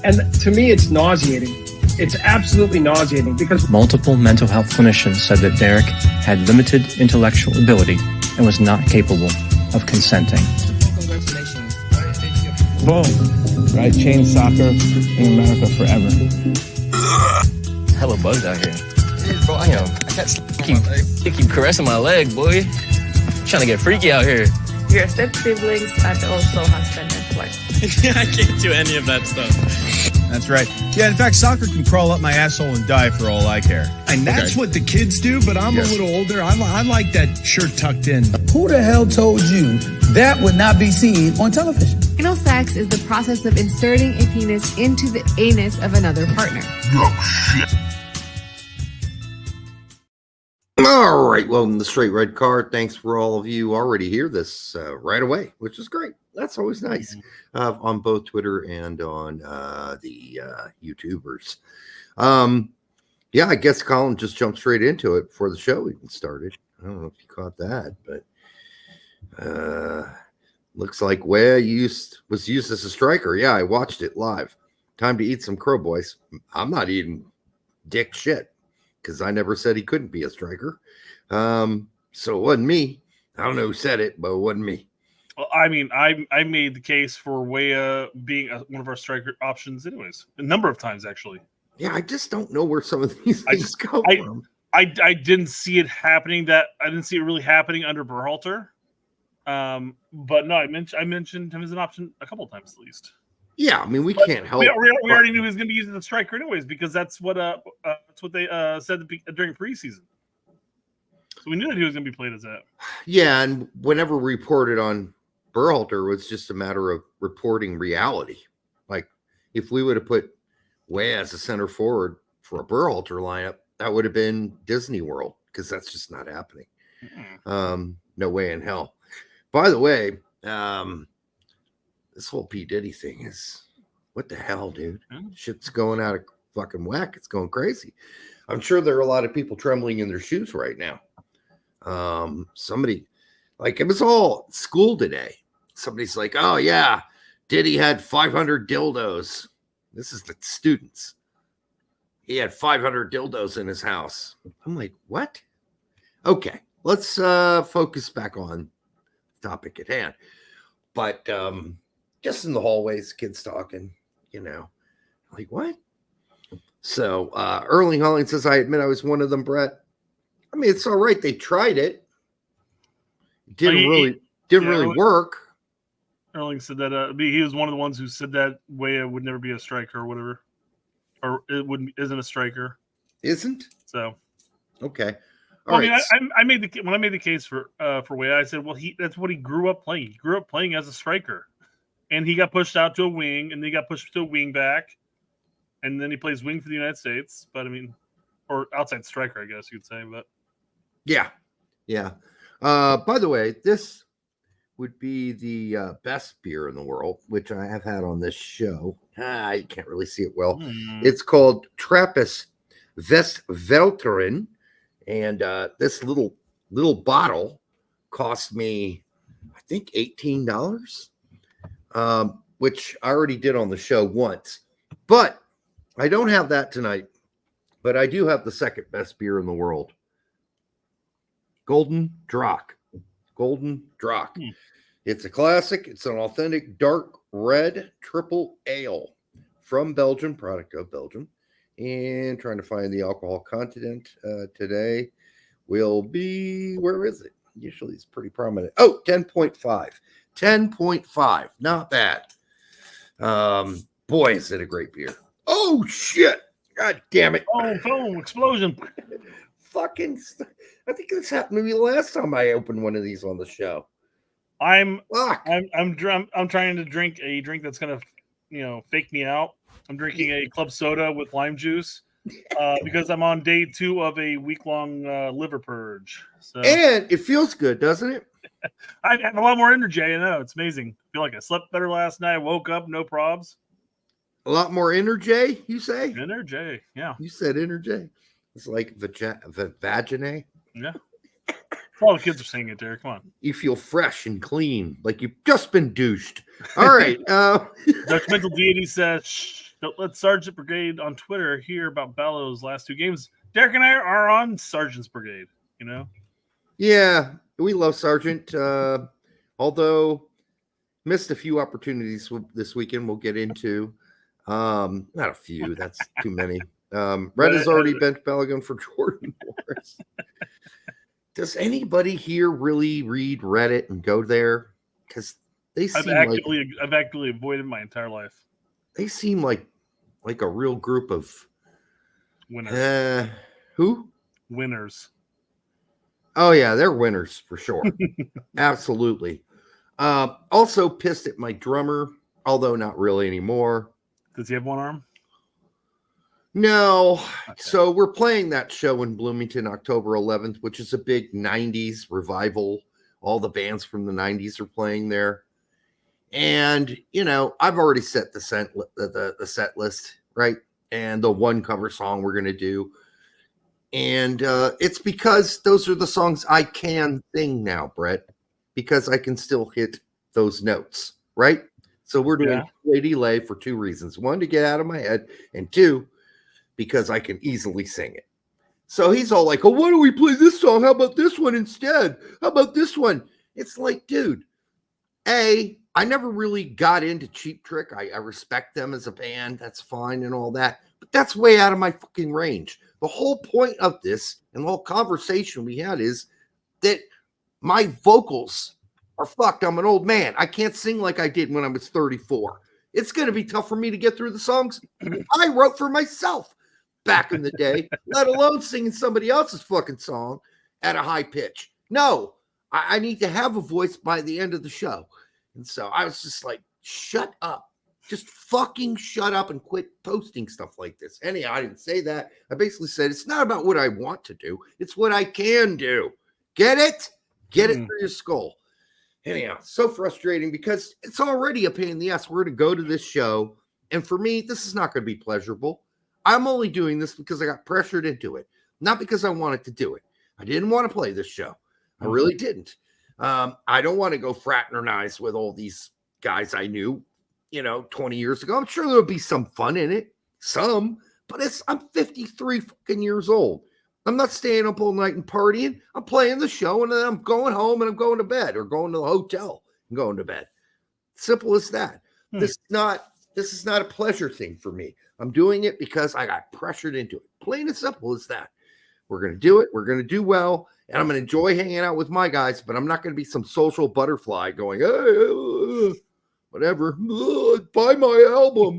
And to me, it's nauseating. It's absolutely nauseating because multiple mental health clinicians said that Derek had limited intellectual ability and was not capable of consenting. Congratulations. Boom. Right, change soccer in America forever. Hella bugs out here. Yeah, bro, I can't keep caressing my leg, boy. Trying to get freaky out here. Your step siblings and also husband and wife. Yeah, I can't do any of that stuff. That's right. Yeah, in fact, soccer can crawl up my asshole and die for all I care. And that's what the kids do, but I'm a little older. I like that shirt tucked in. Who the hell told you that would not be seen on television? Anal sex is the process of inserting a penis into the anus of another partner. Oh, shit. All right, welcome to the Straight Red Card. Thanks for all of you already hear this right away, which is great. That's always nice on both Twitter and on the YouTubers. Yeah, I guess Colin just jumped straight into it before the show even started. I don't know if you caught that, but looks like Weah was used as a striker. Yeah, I watched it live. Time to eat some crow, boys. I'm not eating dick shit because I never said he couldn't be a striker. So it wasn't me. I don't know who said it, but it wasn't me. Well, I mean, I made the case for Weah being one of our striker options anyways. A number of times, actually. Yeah, I just don't know where some of these things go from. I didn't see it happening. I didn't see it really happening under Berhalter. But no, I mentioned him as an option a couple of times at least. Yeah, I mean, we can't help. We already knew he was going to be used as a striker anyways because that's what they said during preseason. So we knew that he was going to be played as that. Yeah, and whenever reported on Berhalter, it was just a matter of reporting reality. Like, if we would have put Weah as a center forward for a Berhalter lineup, that would have been Disney World because that's just not happening. No way in hell. By the way, this whole P. Diddy thing is, what the hell, dude? Shit's going out of fucking whack. It's going crazy. I'm sure there are a lot of people trembling in their shoes right now. Somebody, like, it was all school today. Somebody's like, oh, yeah, Diddy had 500 dildos. This is the students. He had 500 dildos in his house. I'm like, what? Okay, let's focus back on the topic at hand. But just in the hallways, kids talking, like, what? So Erling Haaland says, I admit I was one of them, Brett. I mean, it's all right. They tried it. It didn't really work. Erling said that he was one of the ones who said that Weah would never be a striker or whatever, or isn't a striker. Isn't? So okay. Well, right. I mean, I made the case for Weah. I said, well, that's what he grew up playing. He grew up playing as a striker, and he got pushed out to a wing, and then he got pushed to a wing back, and then he plays wing for the United States. But I mean, or outside striker, I guess you'd say. But yeah. By the way, this would be the best beer in the world, which I have had on this show. You can't really see it well. It's called Trappist Westvelterin, and this little bottle cost me, I think, $18, which I already did on the show once. But I don't have that tonight. But I do have the second best beer in the world. Golden Drac. It's a classic. It's an authentic dark red triple ale from Belgium, product of Belgium. And trying to find the alcohol content today will be, where is it? Usually it's pretty prominent. Oh, 10.5. 10.5. Not bad. Boy, is it a great beer. Oh, shit. God damn it. Oh, explosion. Fucking, I think this happened to me the last time I opened one of these on the show. I'm trying to drink a drink that's going to, fake me out. I'm drinking a club soda with lime juice because I'm on day 2 of a week-long liver purge. So. And it feels good, doesn't it? I have a lot more energy. I know. It's amazing. I feel like I slept better last night. I woke up, no probs. A lot more energy, you say? Energy, yeah. You said energy. It's like vaginae. Yeah. All the kids are saying it, Derek. Come on. You feel fresh and clean, like you've just been douched. All right. Judgmental Deity says, Don't let Sergeant Brigade on Twitter hear about Ballo's last 2 games. Derek and I are on Sergeant's Brigade, you know? Yeah, we love Sargent. Although missed a few opportunities this weekend we'll get into. Not a few, that's too many. Red has already bent Balogun for Jordan Morris. Does anybody here really read Reddit and go there? Because they seem I've actively avoided my entire life. They seem like a real group of winners. Who? Winners. Oh yeah, they're winners for sure. Absolutely. Also pissed at my drummer, although not really anymore. Does he have one arm? No. Okay. So we're playing that show in Bloomington October 11th, which is a big 90s revival. All the bands from the 90s are playing there. And, I've already set the set list, right? And the one cover song we're going to do. And it's because those are the songs I can sing now, Brett, because I can still hit those notes, right? So we're doing Lady Lay for 2 reasons. 1, to get out of my head, and 2, because I can easily sing it. So he's all like, oh, why don't we play this song? How about this one instead? How about this one? It's like, dude, I never really got into Cheap Trick. I respect them as a band. That's fine and all that. But that's way out of my fucking range. The whole point of this and the whole conversation we had is that my vocals are fucked. I'm an old man. I can't sing like I did when I was 34. It's going to be tough for me to get through the songs I wrote for myself back in the day, let alone singing somebody else's fucking song at a high pitch. No, I need to have a voice by the end of the show. And so I was just like, shut up. Just fucking shut up and quit posting stuff like this. Anyhow, I didn't say that. I basically said, it's not about what I want to do. It's what I can do. Get it? Get it through your skull. Anyhow, so frustrating because it's already a pain in the ass. We're going to go to this show. And for me, this is not going to be pleasurable. I'm only doing this because I got pressured into it. Not because I wanted to do it. I didn't want to play this show. I really didn't. I don't want to go fraternize with all these guys I knew, 20 years ago. I'm sure there'll be some fun in it. But I'm 53 fucking years old. I'm not staying up all night and partying. I'm playing the show and then I'm going home and I'm going to bed or going to the hotel and going to bed. Simple as that. This is not a pleasure thing for me. I'm doing it because I got pressured into it. Plain and simple as that. We're going to do it. We're going to do well. And I'm going to enjoy hanging out with my guys, but I'm not going to be some social butterfly going, hey, whatever. Buy my album.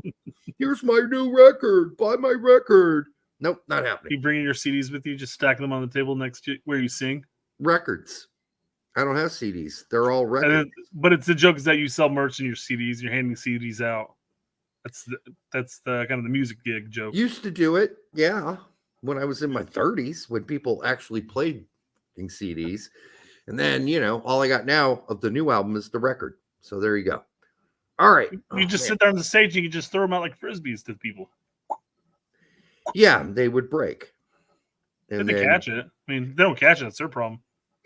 Here's my new record. Buy my record. Nope, not happening. You bringing your CDs with you? Just stacking them on the table next to where you sing? Records. I don't have CDs. They're all records. But it's the joke is that you sell merch in your CDs. You're handing CDs out. That's the kind of the music gig joke. Used to do it, yeah. When I was in my 30s, when people actually played CDs. And then, all I got now of the new album is the record. So there you go. All right. You just sit there on the stage and you just throw them out like Frisbees to people. Yeah, they would break. And they catch it. I mean, they don't catch it. That's their problem.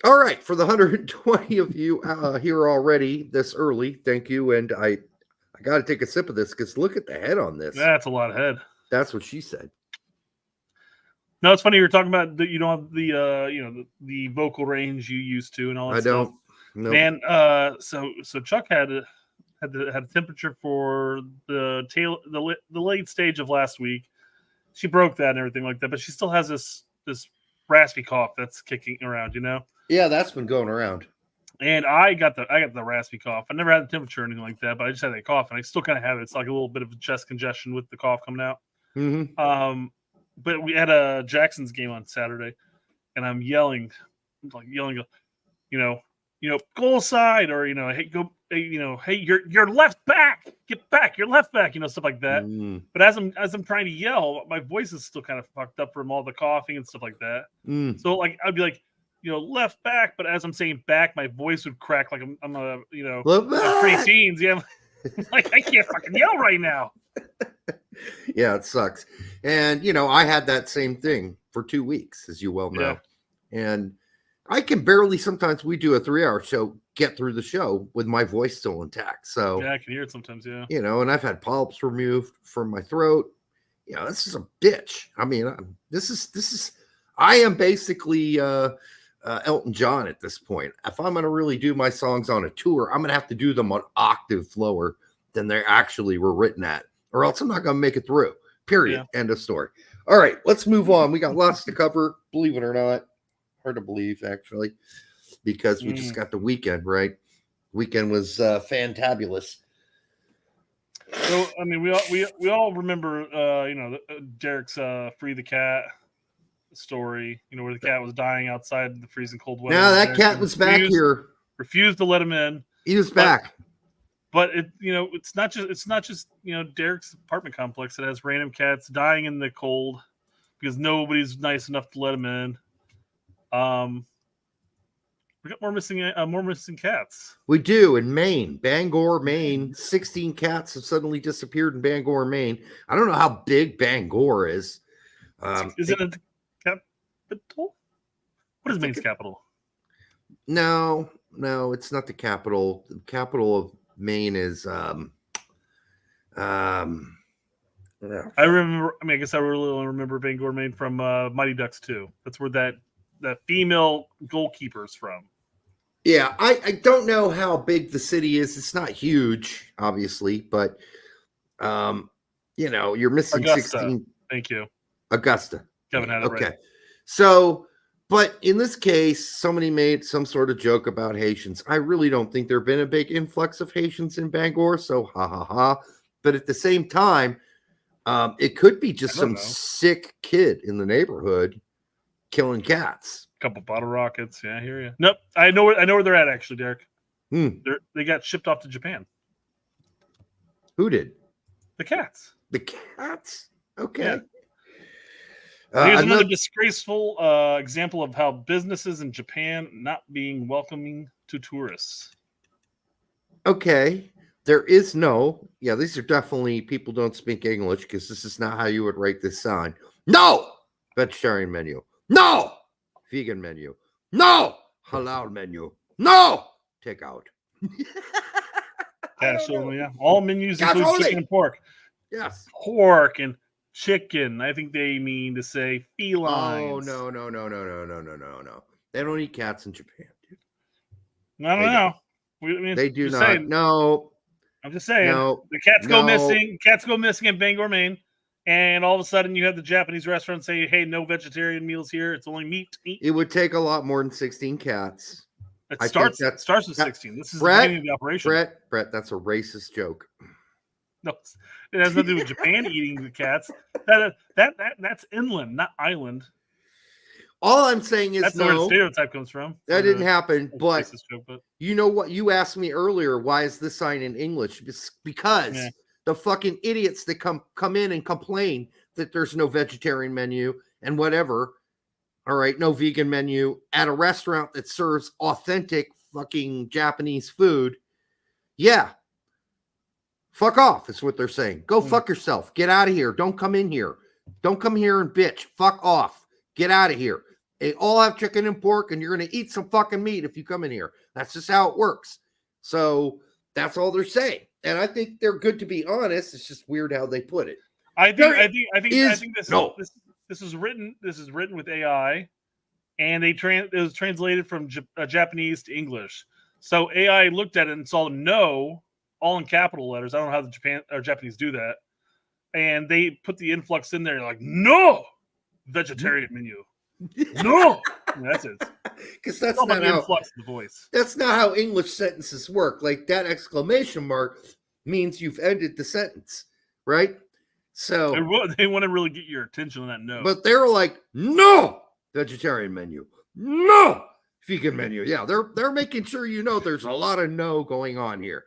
All right. For the 120 of you here already this early, thank you. And I got to take a sip of this because look at the head on this. That's a lot of head. That's what she said. No, it's funny you were talking about that. You don't have the vocal range you used to and all that stuff. Nope. Man, so Chuck had a temperature for the late stage of last week. She broke that and everything like that, but she still has this raspy cough that's kicking around. Yeah, that's been going around. And I got the raspy cough. I never had the temperature or anything like that, but I just had that cough, and I still kind of have it. It's like a little bit of a chest congestion with the cough coming out. Mm-hmm. But we had a Jackson's game on Saturday, and I'm yelling, goal side, or hey, go, hey, you're left back, get back, you're left back, stuff like that. But as I'm trying to yell, my voice is still kind of fucked up from all the coughing and stuff like that. So like I'd be like, left back, but as I'm saying back, my voice would crack like I'm a pre-teens. Yeah, like I can't fucking yell right now. Yeah, it sucks. And, I had that same thing for 2 weeks, as you well know. Yeah. And I can barely, sometimes we do a 3-hour show, get through the show with my voice still intact. So yeah, I can hear it sometimes. Yeah, you know, and I've had polyps removed from my throat. You know, this is a bitch. I mean, this is. I am basically Elton John at this point. If I'm going to really do my songs on a tour, I'm going to have to do them on octave lower than they actually were written at, or else I'm not going to make it through. Period. Yeah. End of story. All right, let's move on. We got lots to cover, believe it or not. Hard to believe, actually, because we just got the weekend, right? Weekend was fantabulous. So, I mean, we all remember, you know, Derek's Free the Cat story, you know, where the cat was dying outside the freezing cold weather. Now that cat was back here. Refused to let him in. He was back. But it, you know, it's not just you know, Derek's apartment complex that has random cats dying in the cold because nobody's nice enough to let them in. We got more missing cats. We do in Maine, Bangor, Maine. 16 cats have suddenly disappeared in Bangor, Maine. I don't know how big Bangor is. Is it a capital? What is Maine's capital? No, it's not the capital. The capital of Maine is yeah. I remember. I mean, I guess I really only remember Bangor, Maine from Mighty Ducks 2. That's where that female goalkeeper's from. Yeah, I don't know how big the city is. It's not huge, obviously, but you know, you're missing Augusta. 16. Thank you, Augusta. Kevin had it right. Okay, so. But in this case, somebody made some sort of joke about Haitians. I really don't think there's been a big influx of Haitians in Bangor, so ha ha ha. But at the same time, it could be just some sick kid in the neighborhood killing cats. A couple bottle rockets. Yeah, I hear you. Nope, I know where they're at actually, Derek. They got shipped off to Japan. Who did? The cats. The cats. Okay. Yeah. Here's another disgraceful example of how businesses in Japan not being welcoming to tourists. Okay. There is these are definitely people don't speak English because this is not how you would write this sign. No! Vegetarian menu. No! Vegan menu. No! Halal menu. No! Takeout. Cash only, yeah. All menus include chicken and pork. Yes. Pork and chicken. I think they mean to say felines. Oh, no. They don't eat cats in Japan, dude. I don't know. They do not. Saying, no. I'm just saying. No, the cats go missing. Cats go missing in Bangor, Maine. And all of a sudden you have the Japanese restaurant say, hey, no vegetarian meals here. It's only meat. It would take a lot more than 16 cats. It starts with 16. This is the beginning of the operation. Brett, that's a racist joke. No, it has nothing to do with Japan eating the cats. That's inland, not island. All I'm saying is that's where the stereotype comes from. That didn't happen, but you know what? You asked me earlier, why is this sign in English? Because the fucking idiots that come in and complain that there's no vegetarian menu and whatever. All right, no vegan menu at a restaurant that serves authentic fucking Japanese food. Yeah. Fuck off is what they're saying. Go fuck yourself. Get out of here. Don't come in here. Don't come here and bitch. Fuck off. Get out of here. They all have chicken and pork, and you're going to eat some fucking meat if you come in here. That's just how it works. So that's all they're saying. And I think they're good, to be honest. It's just weird how they put it. I think this is written with AI, and it was translated from Japanese to English. So AI looked at it and saw no all in capital letters. I don't know how the Japanese do that. And they put the influx in there like, no vegetarian menu. No. That's it. Because that's not how influx the voice. That's not how English sentences work. Like that exclamation mark means you've ended the sentence, right? So they want to really get your attention on that no. But they're like, no vegetarian menu. No vegan menu. Yeah, they're making sure you know there's a lot of no going on here.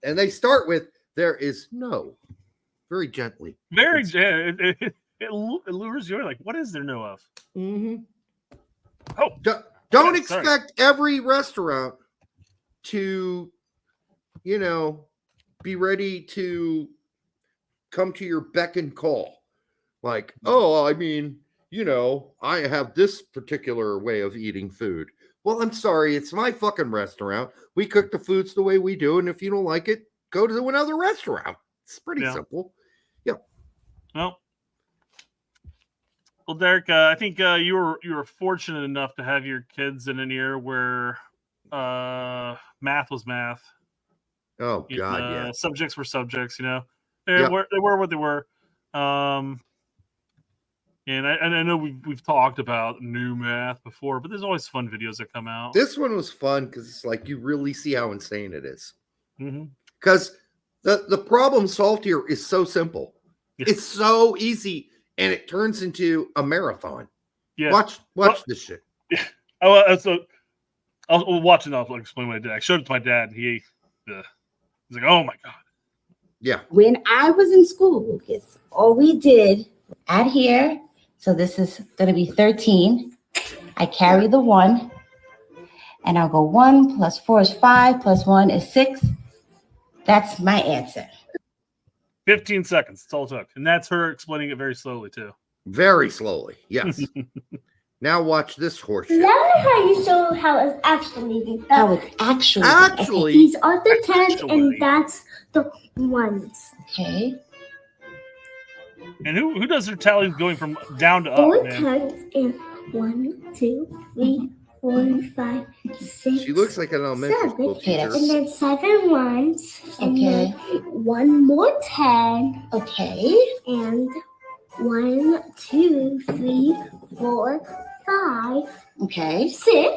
And they start with, there is no. Very gently. It lures you in. Like, what is there no of? Mm-hmm. Oh. Don't expect every restaurant to, be ready to come to your beck and call. Like, I have this particular way of eating food. Well, I'm sorry. It's my fucking restaurant. We cook the foods the way we do. And if you don't like it, go to another restaurant. It's pretty simple. Yeah. Well, Derek, I think you were fortunate enough to have your kids in an year where math was math. Oh God, yeah. Subjects were subjects. They were what they were. And I know we've talked about new math before, but there's always fun videos that come out. This one was fun because it's like you really see how insane it is. Because the problem solved here is so simple. Yeah. It's so easy, and it turns into a marathon. Yeah. Watch this shit. Yeah. So I'll watch it. I'll explain what I did. I showed it to my dad. And he's like, "Oh my God." Yeah. When I was in school, Lucas, all we did add here. So this is going to be 13. I carry the 1, and I'll go 1 plus 4 is 5 plus 1 is 6. That's my answer. 15 seconds. That's all it took. And that's her explaining it very slowly, too. Very slowly. Yes. Now watch this horse shit. Now how you show how it's actually done. How it's actually. Actually. These are the 10s, and that's the 1s. Okay. And who does their tallies going from down to up? 4 10s and 1, 2, 3, 4, 5, 6. She looks like an elementary school teacher. And then 7 1s. And then 1 more 10. Okay. And 1, 2, 3, 4, 5. Okay. 6.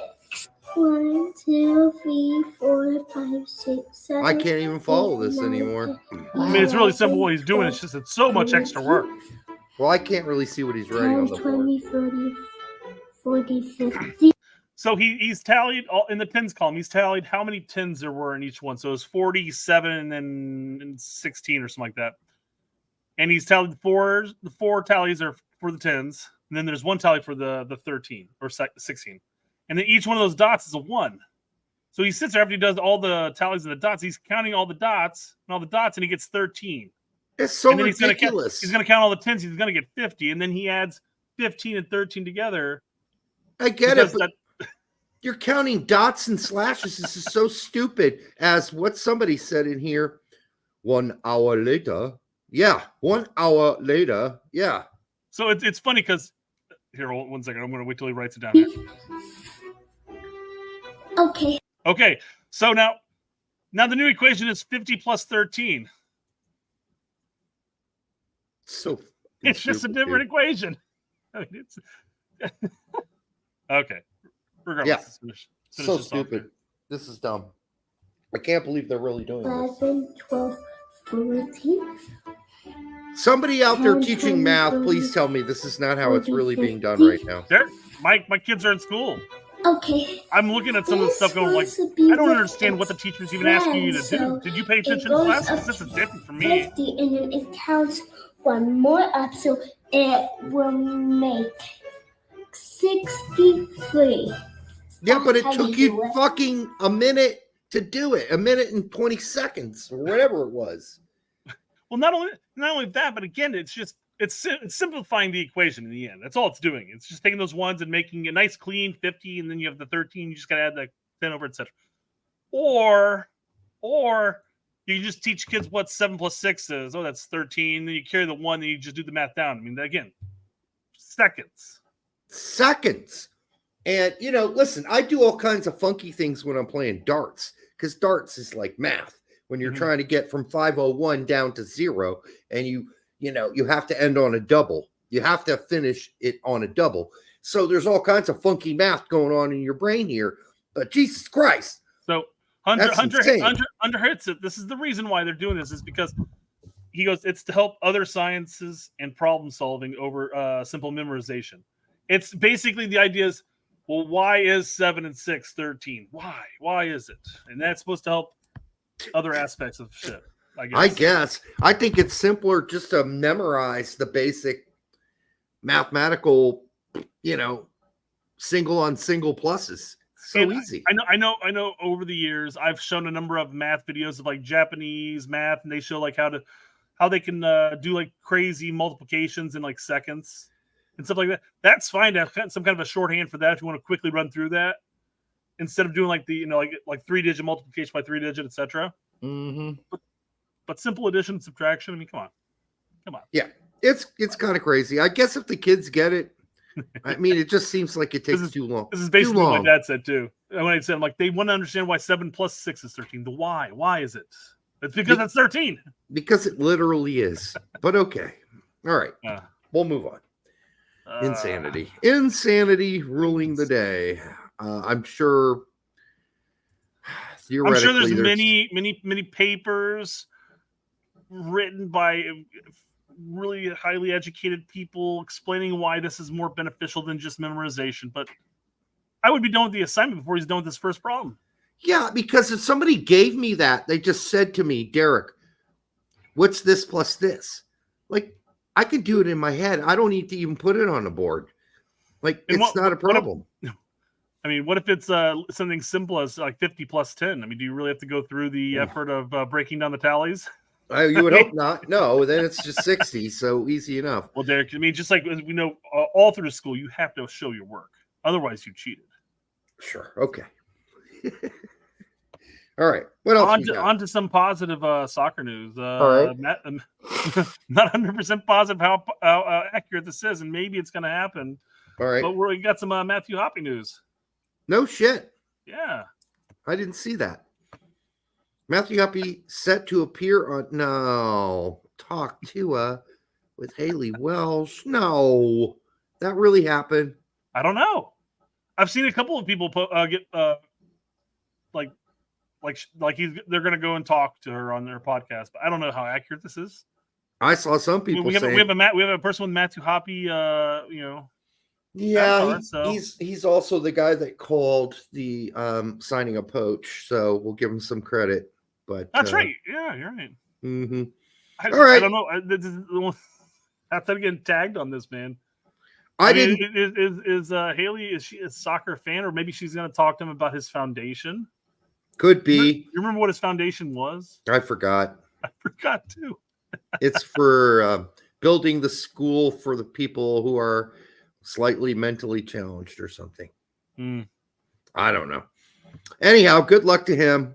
1, 2, 3, 4, 5, 6, 7. I can't even follow this anymore. I mean, it's really simple what he's doing. It's just it's so much extra work. Well, I can't really see what he's writing on the 20, board. 30, 40, 50. So he's tallied in the tens column. He's tallied how many tens there were in each one. So it's 47 and then 16 or something like that. And he's tallied the 4 tallies are for the tens, and then there's 1 tally for the 13 or 16. And then each one of those dots is a 1. So he sits there after he does all the tallies and the dots. He's counting all the dots, and he gets 13. It's so and then ridiculous. He's going to count all the 10s. He's going to get 50. And then he adds 15 and 13 together. I get it, but you're counting dots and slashes. This is so stupid. As what somebody said in here, 1 hour later. Yeah, 1 hour later. Yeah. So it's funny because, here, 1 second. I'm going to wait till he writes it down here. Okay. So now the new equation is 50 plus 13. So it's just a different equation. I mean, it's okay. Regardless, yeah. Finish so stupid. This is dumb. I can't believe they're really doing 11, 12, 14. Somebody out there teaching math, please tell me this is not how it's really being done right now. My kids are in school. Okay. I'm looking at some of the stuff going like, I don't understand what the teacher's even asking you to do. Did you pay attention to class? This is different for me. 50, and then it counts 1 more up, so it will make 63. Yeah, but it took you fucking a minute to do it. A minute and 20 seconds or whatever it was. Well, not only that, but again, it's simplifying the equation in the end. That's all it's doing. It's just taking those ones and making a nice clean 50, and then you have the 13. You just got to add the 10 over, etc. Or you can just teach kids what 7 plus 6 is. Oh, that's 13. Then you carry the 1, then you just do the math down. I mean, again, seconds. And, listen, I do all kinds of funky things when I'm playing darts, because darts is like math. When you're trying to get from 501 down to 0, and you have to end on a double. You have to finish it on a double. So there's all kinds of funky math going on in your brain here. But Jesus Christ. So Hunter hits it. This is the reason why they're doing this, is because he goes, it's to help other sciences and problem solving over simple memorization. It's basically the idea is, well, why is 7 and 6 13? Why? Why is it? And that's supposed to help other aspects of shit. I guess. I think it's simpler just to memorize the basic mathematical, single on single pluses. So easy. I know over the years I've shown a number of math videos of like Japanese math, and they show like how they can do like crazy multiplications in like seconds and stuff like that. That's fine to have some kind of a shorthand for that if you want to quickly run through that. instead of doing like the like 3-digit multiplication by 3-digit, etc. Mm-hmm. But simple addition and subtraction. I mean, come on. Yeah, it's kind of crazy. I guess if the kids get it, I mean, it just seems like it takes too long. This is basically what my dad said too. When I said, I'm like, they want to understand why 7 plus 6 is 13. The why? Why is it? It's because it's 13. Because it literally is. But okay. All right. We'll move on. Insanity ruling the day. I'm sure. I'm sure there's many papers written by really highly educated people explaining why this is more beneficial than just memorization. But I would be done with the assignment before he's done with this first problem. Yeah, because if somebody gave me that, they just said to me, Derek, what's this plus this? Like, I can do it in my head. I don't need to even put it on the board. Like, it's not a problem. What if it's something simple as like 50 plus 10? I mean, do you really have to go through the effort of breaking down the tallies? You would hope not. No, then it's just 60, so easy enough. Well, Derek, I mean, just like we know, all through school, you have to show your work. Otherwise, you cheated. Sure. Okay. All right. What else? On to some positive soccer news. All right. Not 100% positive how accurate this is, and maybe it's going to happen. All right. But we got some Matthew Hoppe news. No shit. Yeah. I didn't see that. Matthew Hoppe set to appear on Talk to with Haley Welsh. No, that really happened. I don't know. I've seen a couple of people get they're going to go and talk to her on their podcast, but I don't know how accurate this is. I saw some people saying we have a person with Matthew Hoppe, Yeah, he's also the guy that called the signing of Poach, so we'll give him some credit. But that's right. Yeah, you're right. Mm-hmm. All right. I don't know. Have to get tagged on this, man. Is Haley? Is she a soccer fan, or maybe she's going to talk to him about his foundation? Could be. You remember what his foundation was? I forgot. I forgot too. It's for building the school for the people who are slightly mentally challenged or something. I don't know. Anyhow, good luck to him.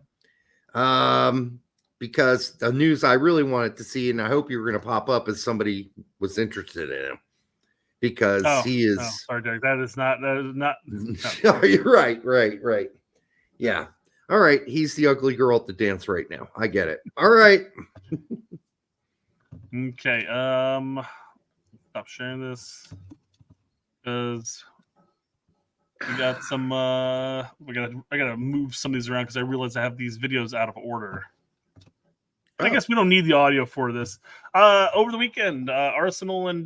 Because the news I really wanted to see, and I hope you were going to pop up, as somebody was interested in him, because he is. Sorry, Derek. That is not. No, you're right. Yeah. All right. He's the ugly girl at the dance right now. I get it. All right. Okay. Stop sharing this because we got some. I gotta move some of these around because I realize I have these videos out of order. I guess we don't need the audio for this. Over the weekend, Arsenal and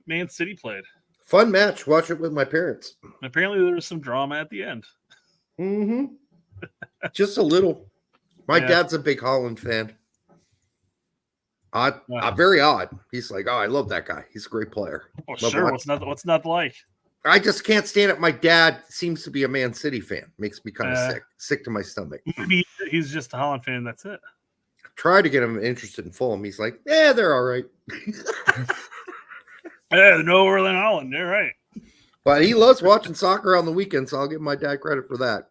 Man City played. Fun match. Watch it with my parents. Apparently, there was some drama at the end. Mm-hmm. Just a little. My dad's a big Holland fan. Very odd. He's like, I love that guy. He's a great player. Oh, sure. What's not like? I just can't stand it. My dad seems to be a Man City fan. Makes me kind of sick to my stomach. Maybe he's just a Holland fan. That's it. Try to get him interested in Fulham. He's like, they're all right. They're nowhere than Holland. They're right. But he loves watching soccer on the weekend, so I'll give my dad credit for that.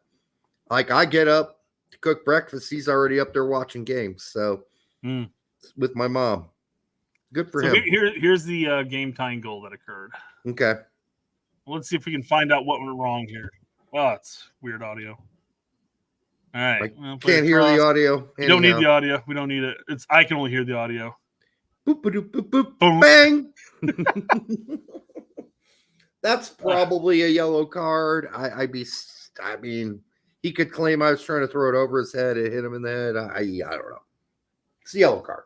Like, I get up to cook breakfast. He's already up there watching games. So with my mom. Good for him. Here's the game tying goal that occurred. Okay. Let's see if we can find out what went wrong here. Oh, it's weird audio. All right. Can't hear the audio. You don't need the audio. We don't need it. I can only hear the audio. Boop, boop, boop, boop, boom. Bang. That's probably a yellow card. I mean, he could claim I was trying to throw it over his head. It hit him in the head. I don't know. It's a yellow card.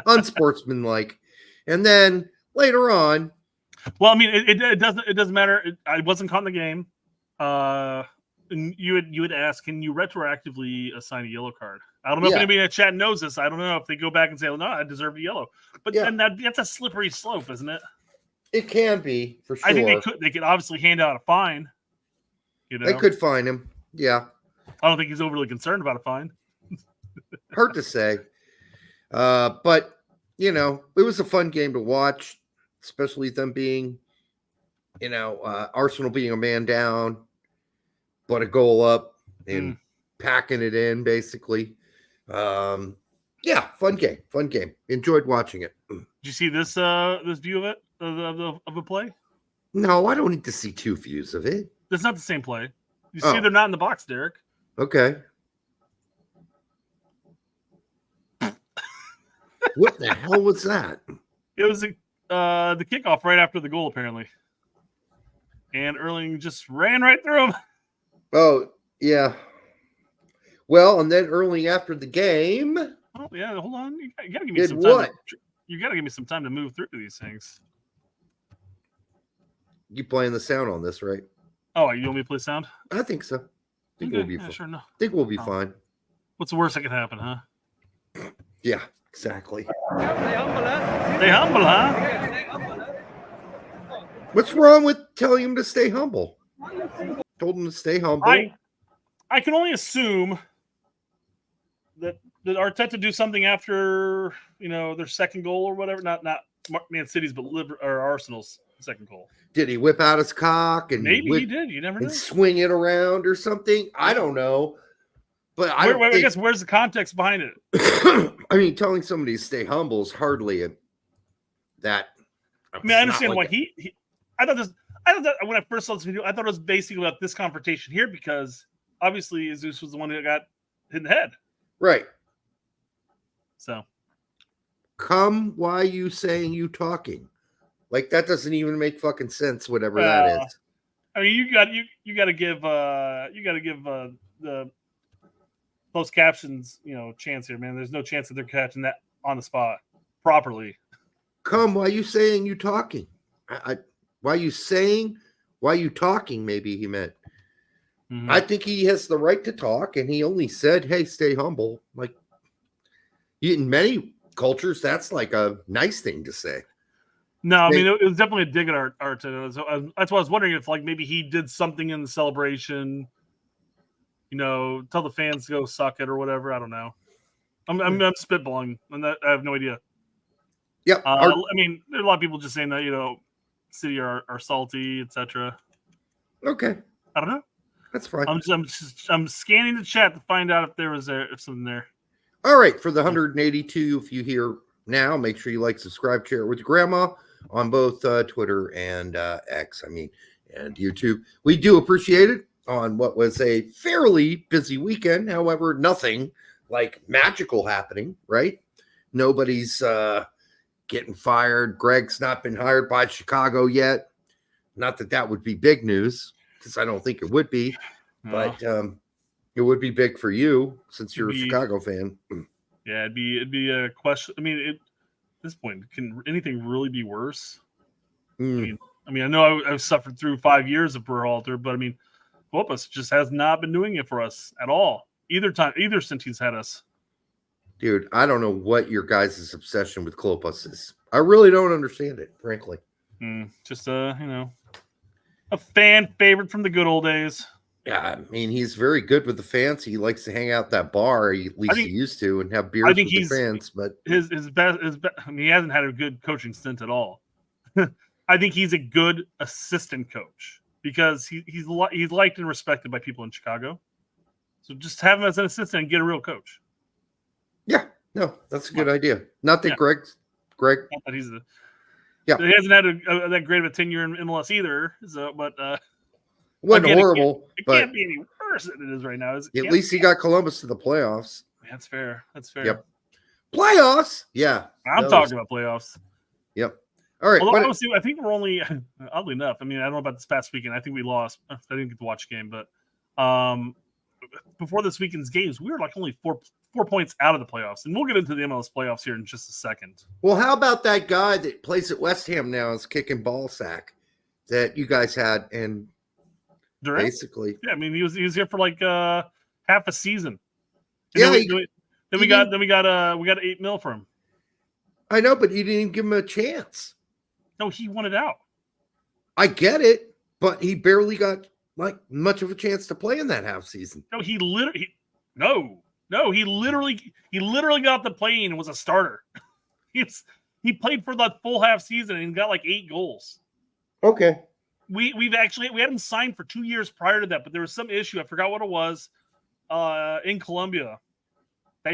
Unsportsmanlike. And then later on. Well, I mean, it doesn't matter. I wasn't caught in the game. And you would ask, can you retroactively assign a yellow card? I don't know if anybody in the chat knows this. I don't know if they go back and say, well, no, I deserve a yellow. But then that's a slippery slope, isn't it? It can be, for sure. I think they could obviously hand out a fine. They could fine him. Yeah. I don't think he's overly concerned about a fine. Hard to say. But, it was a fun game to watch, especially them being, Arsenal being a man down. but a goal up and packing it in, basically. Yeah, fun game. Enjoyed watching it. Did you see this this view of it of a play? No, I don't need to see 2 views of it. That's not the same play. You see, they're not in the box, Derek. Okay. What the hell was that? It was the kickoff right after the goal, apparently. And Erling just ran right through him. Oh, yeah. Well, and then Erling after the game. Oh, yeah, hold on. You gotta give me Did some time. what? You gotta give me some time to move through these things. You playing the sound on this, right? Oh, you want me to play sound? I think so. I think Okay, we'll be fine. sure, no. I think we'll be fine. What's the worst that could happen, huh? Yeah, exactly. Stay humble, huh? What's wrong with telling him to stay humble? Told him to stay humble. I can only assume that Arteta do something after their second goal or whatever. Not Man City's, but Arsenal's second goal. Did he whip out his cock and maybe he did? You never know. And swing it around or something? I don't know. But I guess where's the context behind it? I mean, telling somebody to stay humble is hardly that. I mean, I understand why he. I thought that when I first saw this video, I thought it was basically about this confrontation here because obviously Jesus was the one that got hit in the head. Right. So. Come, why you saying you talking? Like that doesn't even make fucking sense. Whatever that is. I mean, you got to give the closed captions chance here, man. There's no chance that they're catching that on the spot properly. Come, why you saying you talking? Why you saying? Why you talking? Maybe he meant. Mm-hmm. I think he has the right to talk, and he only said, "Hey, stay humble." Like in many cultures, that's like a nice thing to say. No, I mean it was definitely a dig at Arteta. So that's why I was wondering if maybe he did something in the celebration. Tell the fans to go suck it or whatever. I don't know. I'm spitballing, and I have no idea. Yep. I mean, there's a lot of people just saying that City are salty, etc. Okay. I don't know. That's fine. I'm scanning the chat to find out if something there. All right, for the 182, if you hear now, make sure you like, subscribe, share it with your grandma on both Twitter and X. And YouTube. We do appreciate it on what was a fairly busy weekend. However, nothing like magical happening. Right? Nobody's getting fired. Greg's not been hired by Chicago yet. Not that would be big news, because I don't think it would be. No. But it would be big for you since you're a Chicago fan. Yeah, it'd be a question. I mean, at this point, can anything really be worse? I mean, I know I've suffered through 5 years of Berhalter, but I mean, Klopas just has not been doing it for us at all. Either since he's had us. Dude, I don't know what your guys' obsession with Klopas is. I really don't understand it, frankly. Just a fan favorite from the good old days. Yeah, I mean, he's very good with the fans. He likes to hang out that bar, at least he used to, and have beers with the fans. But his best, I mean, he hasn't had a good coaching stint at all. I think he's a good assistant coach because he's liked and respected by people in Chicago. So just have him as an assistant and get a real coach. Yeah, no, that's a good idea. Not that Greg. Not that he's he hasn't had that great of a tenure in MLS either. So, but wasn't horrible. It can't be any worse than it is right now. At least he got Columbus to the playoffs. That's fair. Yep. Playoffs. Yeah. I'm talking about playoffs. Yep. All right. Although, honestly, I think we're only, oddly enough, I mean, I don't know about this past weekend. I think we lost. I didn't get to watch a game, but before this weekend's games, we were like only four points out of the playoffs. And we'll get into the MLS playoffs here in just a second. Well, how about that guy that plays at West Ham now is kicking ball sack that you guys had and Durant? Basically. Yeah, I mean, he was here for like half a season. And then we got $8 million for him. I know, but you didn't even give him a chance. No, he wanted out. I get it, but he barely got like much of a chance to play in that half season. No, he literally got the plane and was a starter. He played for that full half season and got like 8 goals. Okay. we had him signed for 2 years prior to that, but there was some issue. I forgot what it was in Colombia that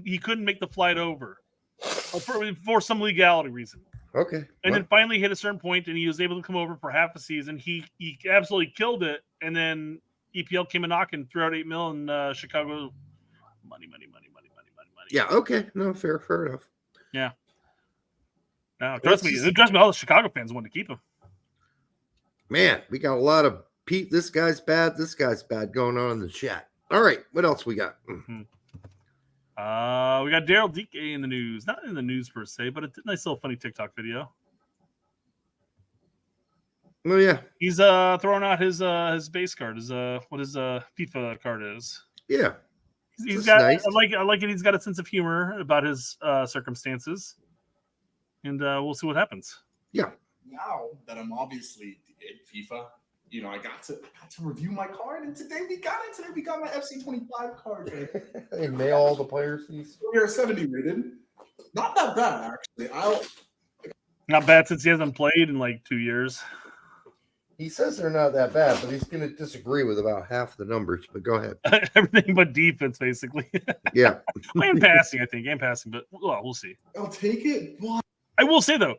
he couldn't make the flight over for some legality reason. Okay. And then finally hit a certain point, and he was able to come over for half a season. He absolutely killed it, and then EPL came a knocking, threw out $8 million, and Chicago money. Yeah. Okay. No, fair enough. Yeah. No, trust me, all the Chicago fans want to keep him. Man, we got a lot of Pete. This guy's bad going on in the chat. All right, what else we got? Mm-hmm. We got Daryl Dike in the news. Not in the news per se, but a nice little funny TikTok video. Oh yeah, he's throwing out his base card, what his FIFA card is. Yeah, he's got. Nice. I like it. He's got a sense of humor about his circumstances, and we'll see what happens. Yeah. Now that I'm obviously in FIFA, you know, I got to review my card, and today we got my FC25 card. They mail all the players these. We're 70 rated. Not that bad, actually. Not bad since he hasn't played in like 2 years. He says they're not that bad, but he's going to disagree with about half the numbers. But go ahead. Everything but defense, basically. Yeah. And passing, I think. And passing, but we'll see. I'll take it. What? I will say, though,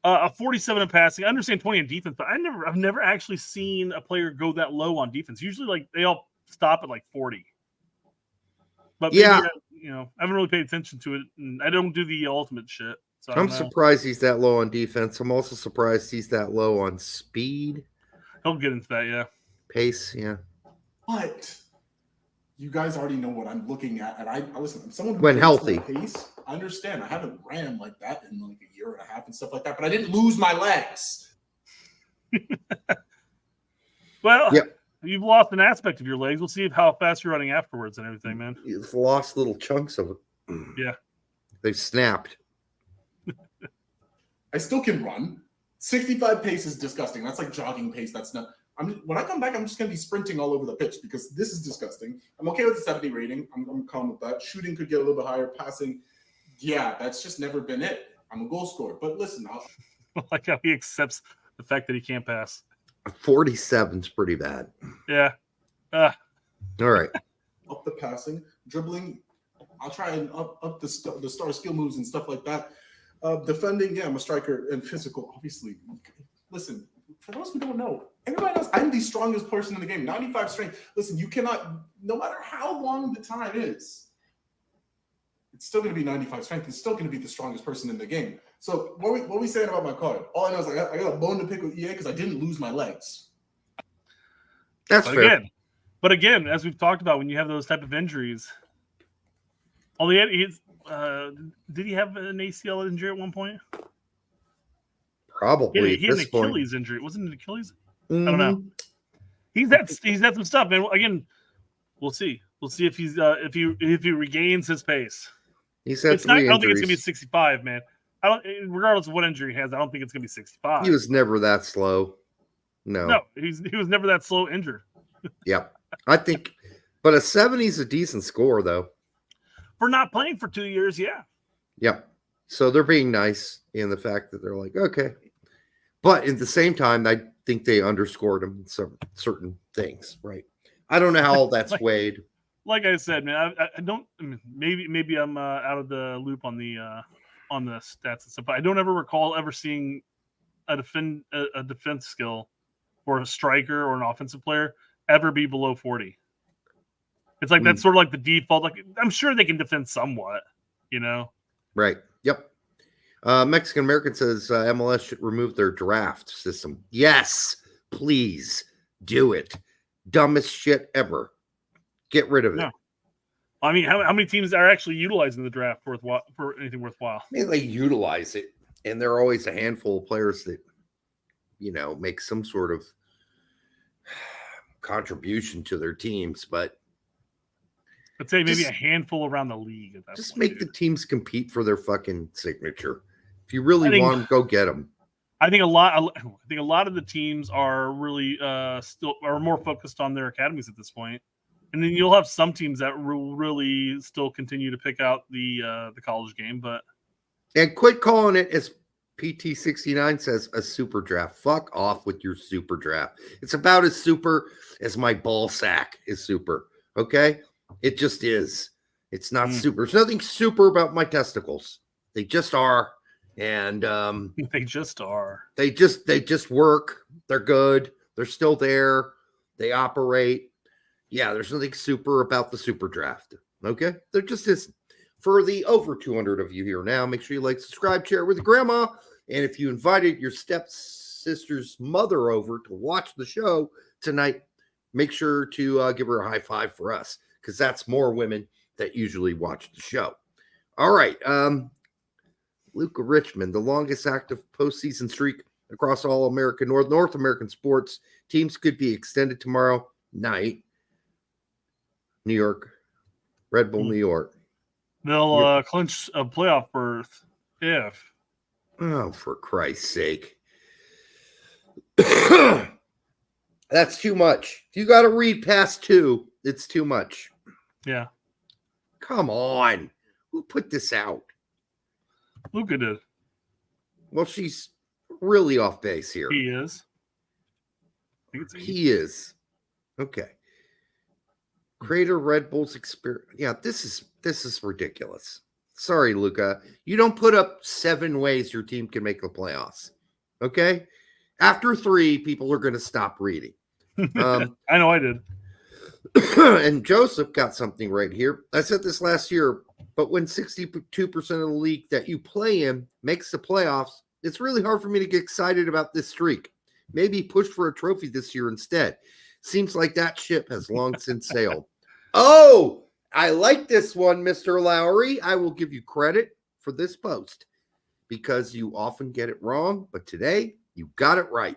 a 47 in passing. I understand 20 in defense, but I've never actually seen a player go that low on defense. Usually, like, they all stop at like 40. But maybe, I haven't really paid attention to it, and I don't do the ultimate shit. So I'm surprised he's that low on defense. I'm also surprised he's that low on speed. He'll get into that, yeah. Pace, yeah. But you guys already know what I'm looking at, and I listen. I'm someone who when healthy. Pace, I understand. I haven't ran like that in like a year and a half and stuff like that, but I didn't lose my legs. Well, you've lost an aspect of your legs. We'll see how fast you're running afterwards and everything, man. You've lost little chunks of it. Yeah. They've snapped. I still can run. 65 pace is disgusting. That's like jogging pace. That's not. When I come back, I'm just going to be sprinting all over the pitch because this is disgusting. I'm okay with the 70 rating. I'm calm with that. Shooting could get a little bit higher. Passing, yeah, that's just never been it. I'm a goal scorer. But listen, I like how he accepts the fact that he can't pass. 47's pretty bad. Yeah. All right. Up the passing, dribbling. I'll try and up the star skill moves and stuff like that. Defending, yeah, I'm a striker and physical, obviously. Listen, for those who don't know, everybody knows I'm the strongest person in the game. 95 strength. Listen, you cannot, no matter how long the time is, it's still going to be 95 strength. It's still going to be the strongest person in the game. So what are we saying about my card? All I know is I got a bone to pick with EA because I didn't lose my legs. That's fair. But again, as we've talked about, when you have those type of injuries, did he have an ACL injury at one point? Probably. He had an Achilles injury. Wasn't it an Achilles? Mm-hmm. I don't know. He's had some stuff, man. Again, we'll see. We'll see if he's if he regains his pace. He's had I don't think it's gonna be 65, man. Regardless of what injury he has, I don't think it's gonna be 65. He was never that slow. No, he was never that slow injured. Yep. I think, but a 70 is a decent score though. For not playing for 2 years, yeah. Yep. So they're being nice in the fact that they're like, okay. But at the same time, I think they underscored him in some certain things, right? I don't know how all that's weighed. Like I said, man, I don't. I mean, maybe I'm out of the loop on the stats and stuff. But I don't ever recall ever seeing a defense skill or a striker or an offensive player ever be below 40. It's like that's sort of like the default. Like I'm sure they can defend somewhat, you know. Right. Yep. Mexican American says MLS should remove their draft system. Yes, please do it. Dumbest shit ever. Get rid of it. No. I mean, how many teams are actually utilizing the draft for anything worthwhile? I mean, they utilize it, and there are always a handful of players that, make some sort of contribution to their teams, but I'd say maybe a handful around the league. At that just point, make the teams compete for their fucking signature. If you really want them, go get them. I think a lot of the teams are really still are more focused on their academies at this point, and then you'll have some teams that will really still continue to pick out the college game. But and quit calling it, as PT69 says a super draft. Fuck off with your super draft. It's about as super as my ball sack is super. Okay? It just is. It's not super. There's nothing super about my testicles. They just are. And they just are. They just work. They're good. They're still there. They operate. Yeah, there's nothing super about the super draft. Okay? There just isn't. For the over 200 of you here now, make sure you like, subscribe, share with your grandma. And if you invited your stepsister's mother over to watch the show tonight, make sure to give her a high five for us, because that's more women that usually watch the show. All right. Luka Richmond, the longest active postseason streak across all American, North American sports. Teams could be extended tomorrow night. New York, Red Bull, New York. They'll clinch a playoff berth if. Oh, for Christ's sake. That's too much. If you got to read past 2, it's too much. Yeah. Come on. Who put this out? Luka did. Well, she's really off base here. He is. He is. Okay. Creator Red Bull's experience. Yeah, this is ridiculous. Sorry, Luka. You don't put up 7 ways your team can make the playoffs. Okay? After 3, people are going to stop reading. I know I did. And Joseph got something right here. I said this last year, but when 62% of the league that you play in makes the playoffs, it's really hard for me to get excited about this streak. Maybe push for a trophy this year instead. Seems like that ship has long since sailed. Oh, I like this one, Mr. Lowry. I will give you credit for this post because you often get it wrong, but today you got it right.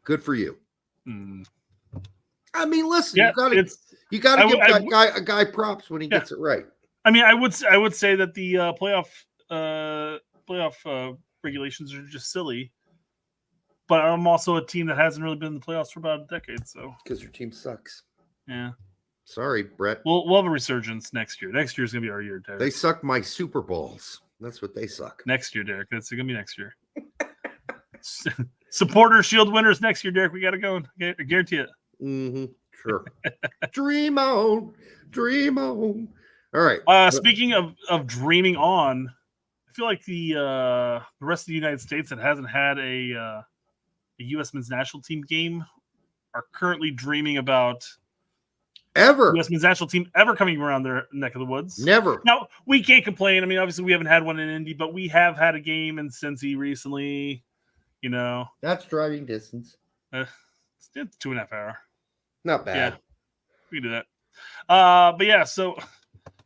Good for you. I mean, listen, yeah, you got to give a guy props when he gets it right. I mean, I would say that the playoff regulations are just silly. But I'm also a team that hasn't really been in the playoffs for about a decade, so because your team sucks. Yeah. Sorry, Brett. We'll have a resurgence next year. Next year's gonna be our year, Derek. They suck my Super Bowls. That's what they suck. Next year, Derek. That's gonna be next year. Supporter Shield winners next year, Derek. We gotta go. I guarantee it. Mm-hmm. Sure. Dream on. Dream on. All right. Speaking of dreaming on, I feel like the rest of the United States that hasn't had a U.S. men's national team game are currently dreaming about U.S. men's national team ever coming around their neck of the woods. Never. Now, we can't complain. I mean, obviously, we haven't had one in Indy, but we have had a game in Cincy recently. You know, that's driving distance. It's 2.5 hours. Not bad. Yeah, we can do that. But yeah, so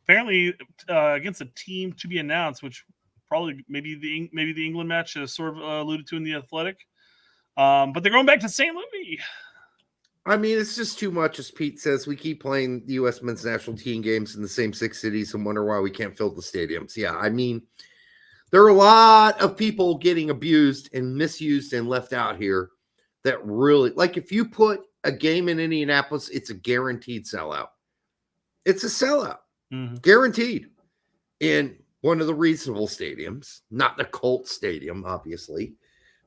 apparently against a team to be announced, which probably maybe the England match is sort of alluded to in the Athletic. But they're going back to St. Louis. I mean, it's just too much, as Pete says. We keep playing the U.S. men's national team games in the same 6 cities and wonder why we can't fill the stadiums. Yeah, I mean, there are a lot of people getting abused and misused and left out here that really, like if you put a game in Indianapolis, it's a guaranteed sellout. It's a sellout. Mm-hmm. Guaranteed. In one of the reasonable stadiums, not the Colt Stadium, obviously,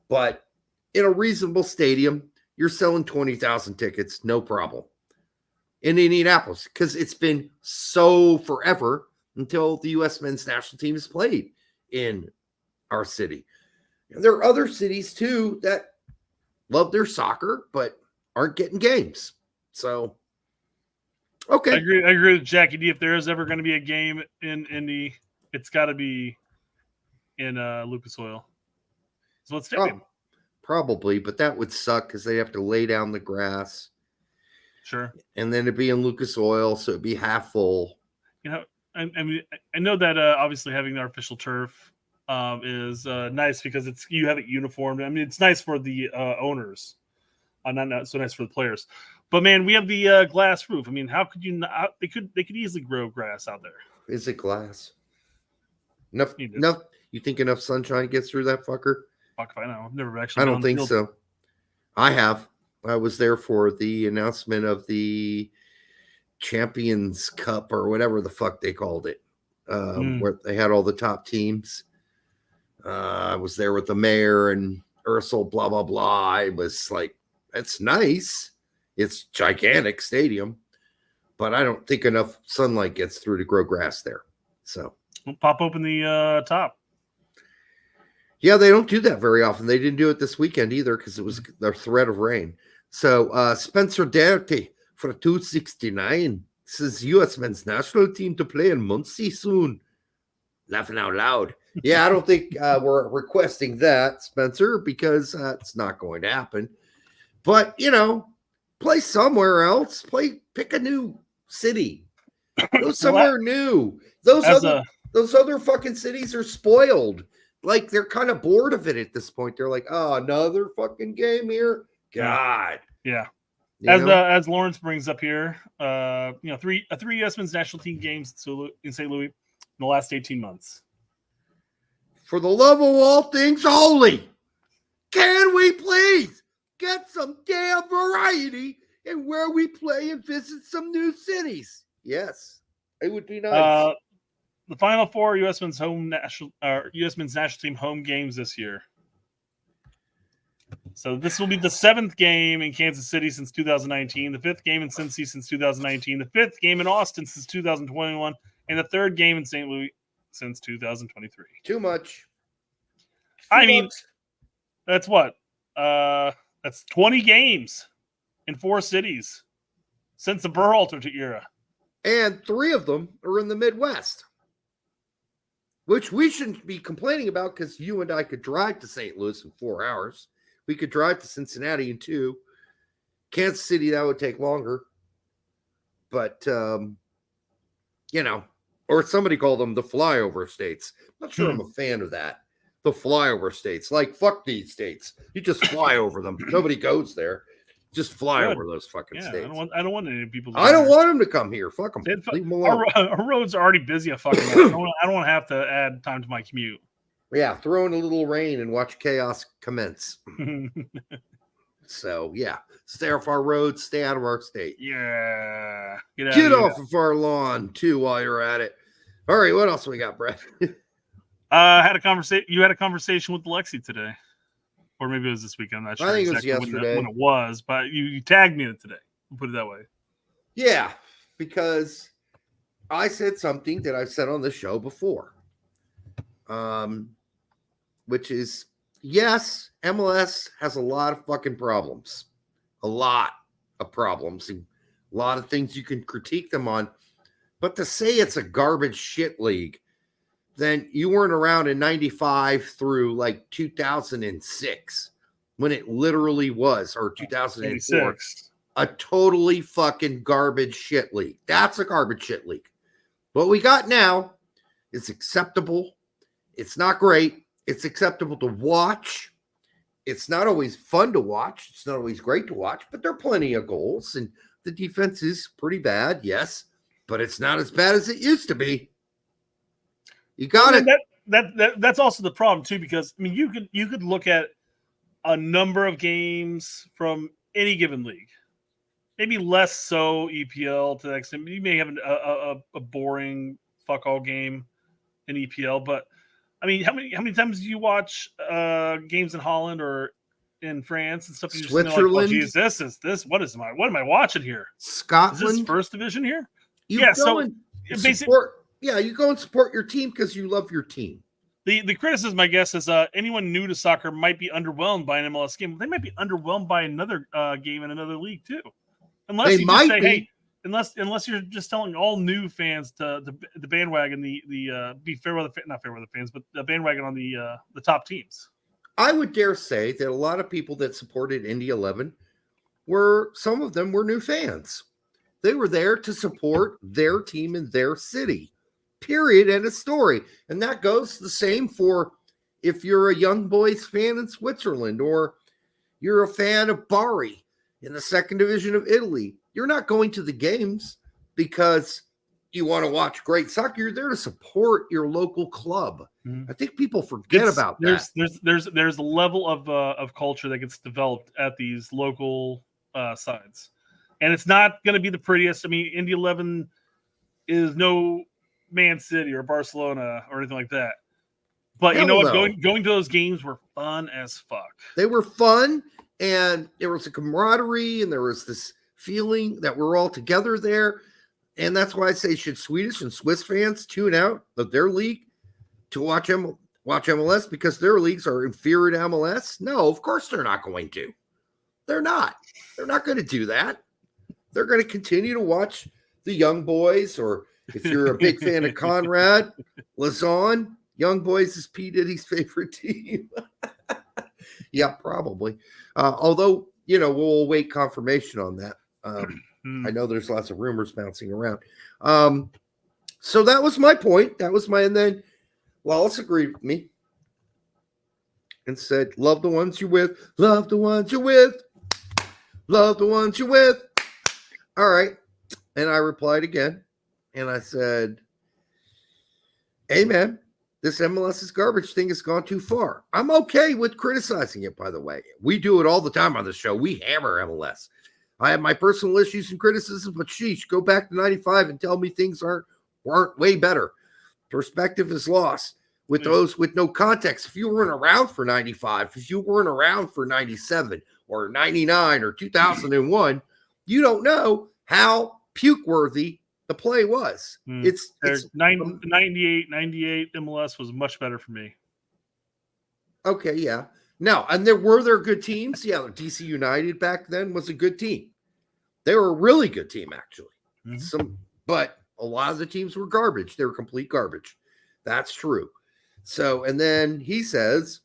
but in a reasonable stadium, you're selling 20,000 tickets, no problem. In Indianapolis, because it's been so forever until the U.S. men's national team has played in our city. And there are other cities, too, that love their soccer, but aren't getting games. So, okay. I agree with Jackie D. If there is ever going to be a game in Indy, it's got to be in Lucas Oil. So let's take him. Probably, but that would suck because they have to lay down the grass. Sure. And then it'd be in Lucas Oil, so it'd be half full. You know, I mean, I know that obviously having our official turf is nice because you have it uniformed. I mean, it's nice for the owners, not so nice for the players. But man, we have the glass roof. I mean, how could you not? They could easily grow grass out there. Is it glass? Enough. You think enough sunshine gets through that fucker? Fuck if I know. I've never actually. I don't think so. I have. I was there for the announcement of the Champions Cup or whatever the fuck they called it, where they had all the top teams. I was there with the mayor and Ursel, blah, blah, blah. I was like, that's nice. It's gigantic stadium, but I don't think enough sunlight gets through to grow grass there. So we'll pop open the top. Yeah, they don't do that very often. They didn't do it this weekend either because it was the threat of rain. So Spencer Doherty for 269 says U.S. men's national team to play in Muncie soon. Laughing out loud. Yeah, I don't think we're requesting that, Spencer, because it's not going to happen. But, play somewhere else. Pick a new city. Go somewhere new. Those other fucking cities are spoiled. Like, they're kind of bored of it at this point. They're like, oh, another fucking game here? God. Yeah. As Lawrence brings up here, three U.S. men's national team games in St. Louis in the last 18 months. For the love of all things holy, can we please get some damn variety in where we play and visit some new cities? Yes, it would be nice. The final 4 U.S. men's national team home games this year. So this will be the 7th game in Kansas City since 2019, the 5th game in Cincy since 2019, the 5th game in Austin since 2021, and the 3rd game in St. Louis since 2023. Too much. That's what? That's 20 games in 4 cities since the Berhalter era. And 3 of them are in the Midwest, which we shouldn't be complaining about because you and I could drive to St. Louis in 4 hours. We could drive to Cincinnati in 2. Kansas City, that would take longer. But, or somebody called them the flyover states. I'm not sure I'm a fan of that. The flyover states. Like, fuck these states. You just fly over them. Nobody goes there. Just fly over those fucking states. I don't want any people to I don't want them to come here. Fuck them. Leave them alone. Our roads are already busy. I don't want to have to add time to my commute. Yeah, throw in a little rain and watch chaos commence. So, yeah. Stay off our roads. Stay out of our state. Yeah. Get off of our lawn, too, while you're at it. All right, what else we got, Brett? You had a conversation with Lexi today. Or maybe it was this weekend. I'm not sure. I think it was yesterday. When it was, but you tagged me in it today. We'll put it that way. Yeah, because I said something that I've said on the show before. Which is, yes, MLS has a lot of fucking problems. A lot of problems. And a lot of things you can critique them on. But to say it's a garbage shit league, then you weren't around in 95 through like 2006 when it literally was, or 2004, 86. A totally fucking garbage shit league. That's a garbage shit league. What we got now is acceptable. It's not great. It's acceptable to watch. It's not always fun to watch. It's not always great to watch, but there are plenty of goals, and the defense is pretty bad, yes, but it's not as bad as it used to be. You got it. That's also the problem too, because I mean, you could look at a number of games from any given league. Maybe less so EPL to the extent you may have a boring fuck all game in EPL, but I mean, how many times do you watch games in Holland or in France and stuff? You just Switzerland. Like, oh, geez, this what am I watching here? Scotland. Is this first division here? You go and support your team because you love your team. The criticism, I guess, is anyone new to soccer might be underwhelmed by an MLS game. They might be underwhelmed by another game in another league too, unless you just say, "Hey." Unless you're just telling all new fans to the bandwagon, be fair weather, not fair weather fans, but the bandwagon on the top teams. I would dare say that a lot of people that supported Indy 11 some of them were new fans. They were there to support their team in their city, period, and a story. And that goes the same for if you're a Young Boys fan in Switzerland or you're a fan of Bari in the 2nd division of Italy. You're not going to the games because you want to watch great soccer. You're there to support your local club. I think people forget about that. There's a level of culture that gets developed at these local sides, and it's not going to be the prettiest. I mean, Indy 11 is no Man City or Barcelona or anything like that, But you Hell know what? no. Going to those games were fun as fuck. They were fun, and there was a camaraderie, and there was this feeling that we're all together there. And that's why I say, should Swedish and Swiss fans tune out of their league to watch MLS because their leagues are inferior to MLS? No, of course they're not going to. They're not. They're not going to do that. They're going to continue to watch the Young Boys, or if you're a big fan of Conrad, Lazon. Young Boys is P. Diddy's favorite team. Yeah, probably. Although, we'll await confirmation on that. I know there's lots of rumors bouncing around. So that was my point. And then Wallace agreed with me and said, love the ones you're with. Love the ones you're with. Love the ones you're with. All right. And I replied again. And I said, hey, man, this MLS garbage thing has gone too far. I'm okay with criticizing it, by the way. We do it all the time on the show. We hammer MLS. I have my personal issues and criticism, but sheesh, go back to 95 and tell me things weren't way better. Perspective is lost with those with no context. If you weren't around for 95, if you weren't around for 97 or 99 or 2001, you don't know how puke-worthy the play was. It's 98 MLS was much better for me. Okay, yeah. No, and there good teams. Yeah, DC United back then was a good team. They were a really good team, actually. But a lot of the teams were garbage. They were complete garbage. That's true. So, and then he says,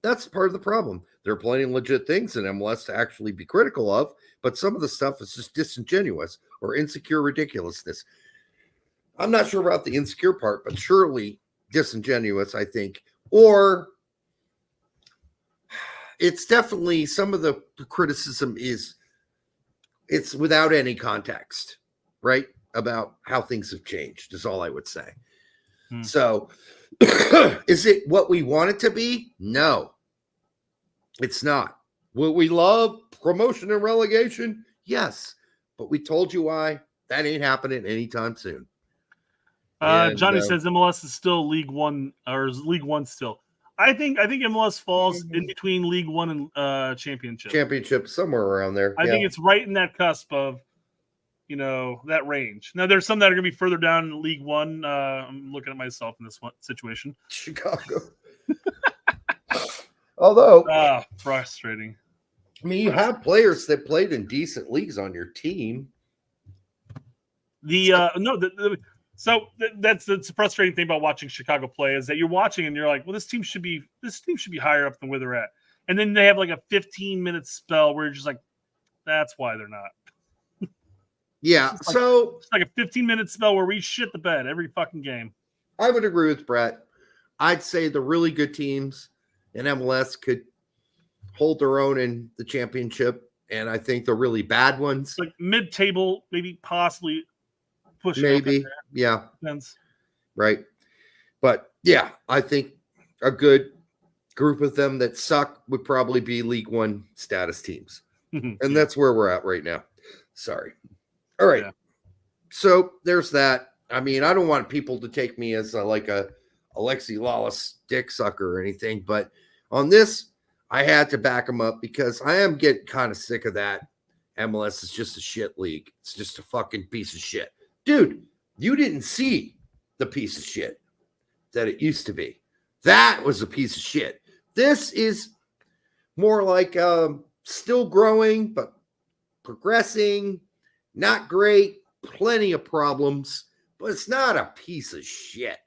that's part of the problem. There are plenty of legit things in MLS to actually be critical of, but some of the stuff is just disingenuous or insecure ridiculousness. I'm not sure about the insecure part, but surely disingenuous, I think. Or it's definitely some of the criticism it's without any context, right? About how things have changed is all I would say. So is it what we want it to be? No, it's not. Will we love promotion and relegation? Yes, but we told you why. That ain't happening anytime soon. Johnny says MLS is still League One, or is League One still? I think MLS falls in between League One and Championship. Championship, somewhere around there. I think it's right in that cusp of, that range. Now, there's some that are going to be further down in League One. I'm looking at myself in this one situation. Chicago. Although, frustrating. I mean, you have players that played in decent leagues on your team. So that's the frustrating thing about watching Chicago play is that you're watching and you're like, well, this team should be higher up than where they're at. And then they have like a 15-minute spell where you're just like, that's why they're not. Yeah. It's like a 15-minute spell where we shit the bed every fucking game. I would agree with Brett. I'd say the really good teams in MLS could hold their own in the championship. And I think the really bad ones, like mid-table, maybe possibly push. Maybe. Yeah. Depends. Right. But yeah, I think a good group of them that suck would probably be League One status teams. And that's where we're at right now. Sorry. All right. Yeah. So there's that. I mean, I don't want people to take me as like a Alexi Lawless dick sucker or anything, but on this, I had to back him up because I am getting kind of sick of that. MLS is just a shit league. It's just a fucking piece of shit. Dude, you didn't see the piece of shit that it used to be. That was a piece of shit. This is more like still growing, but progressing. Not great. Plenty of problems, but it's not a piece of shit.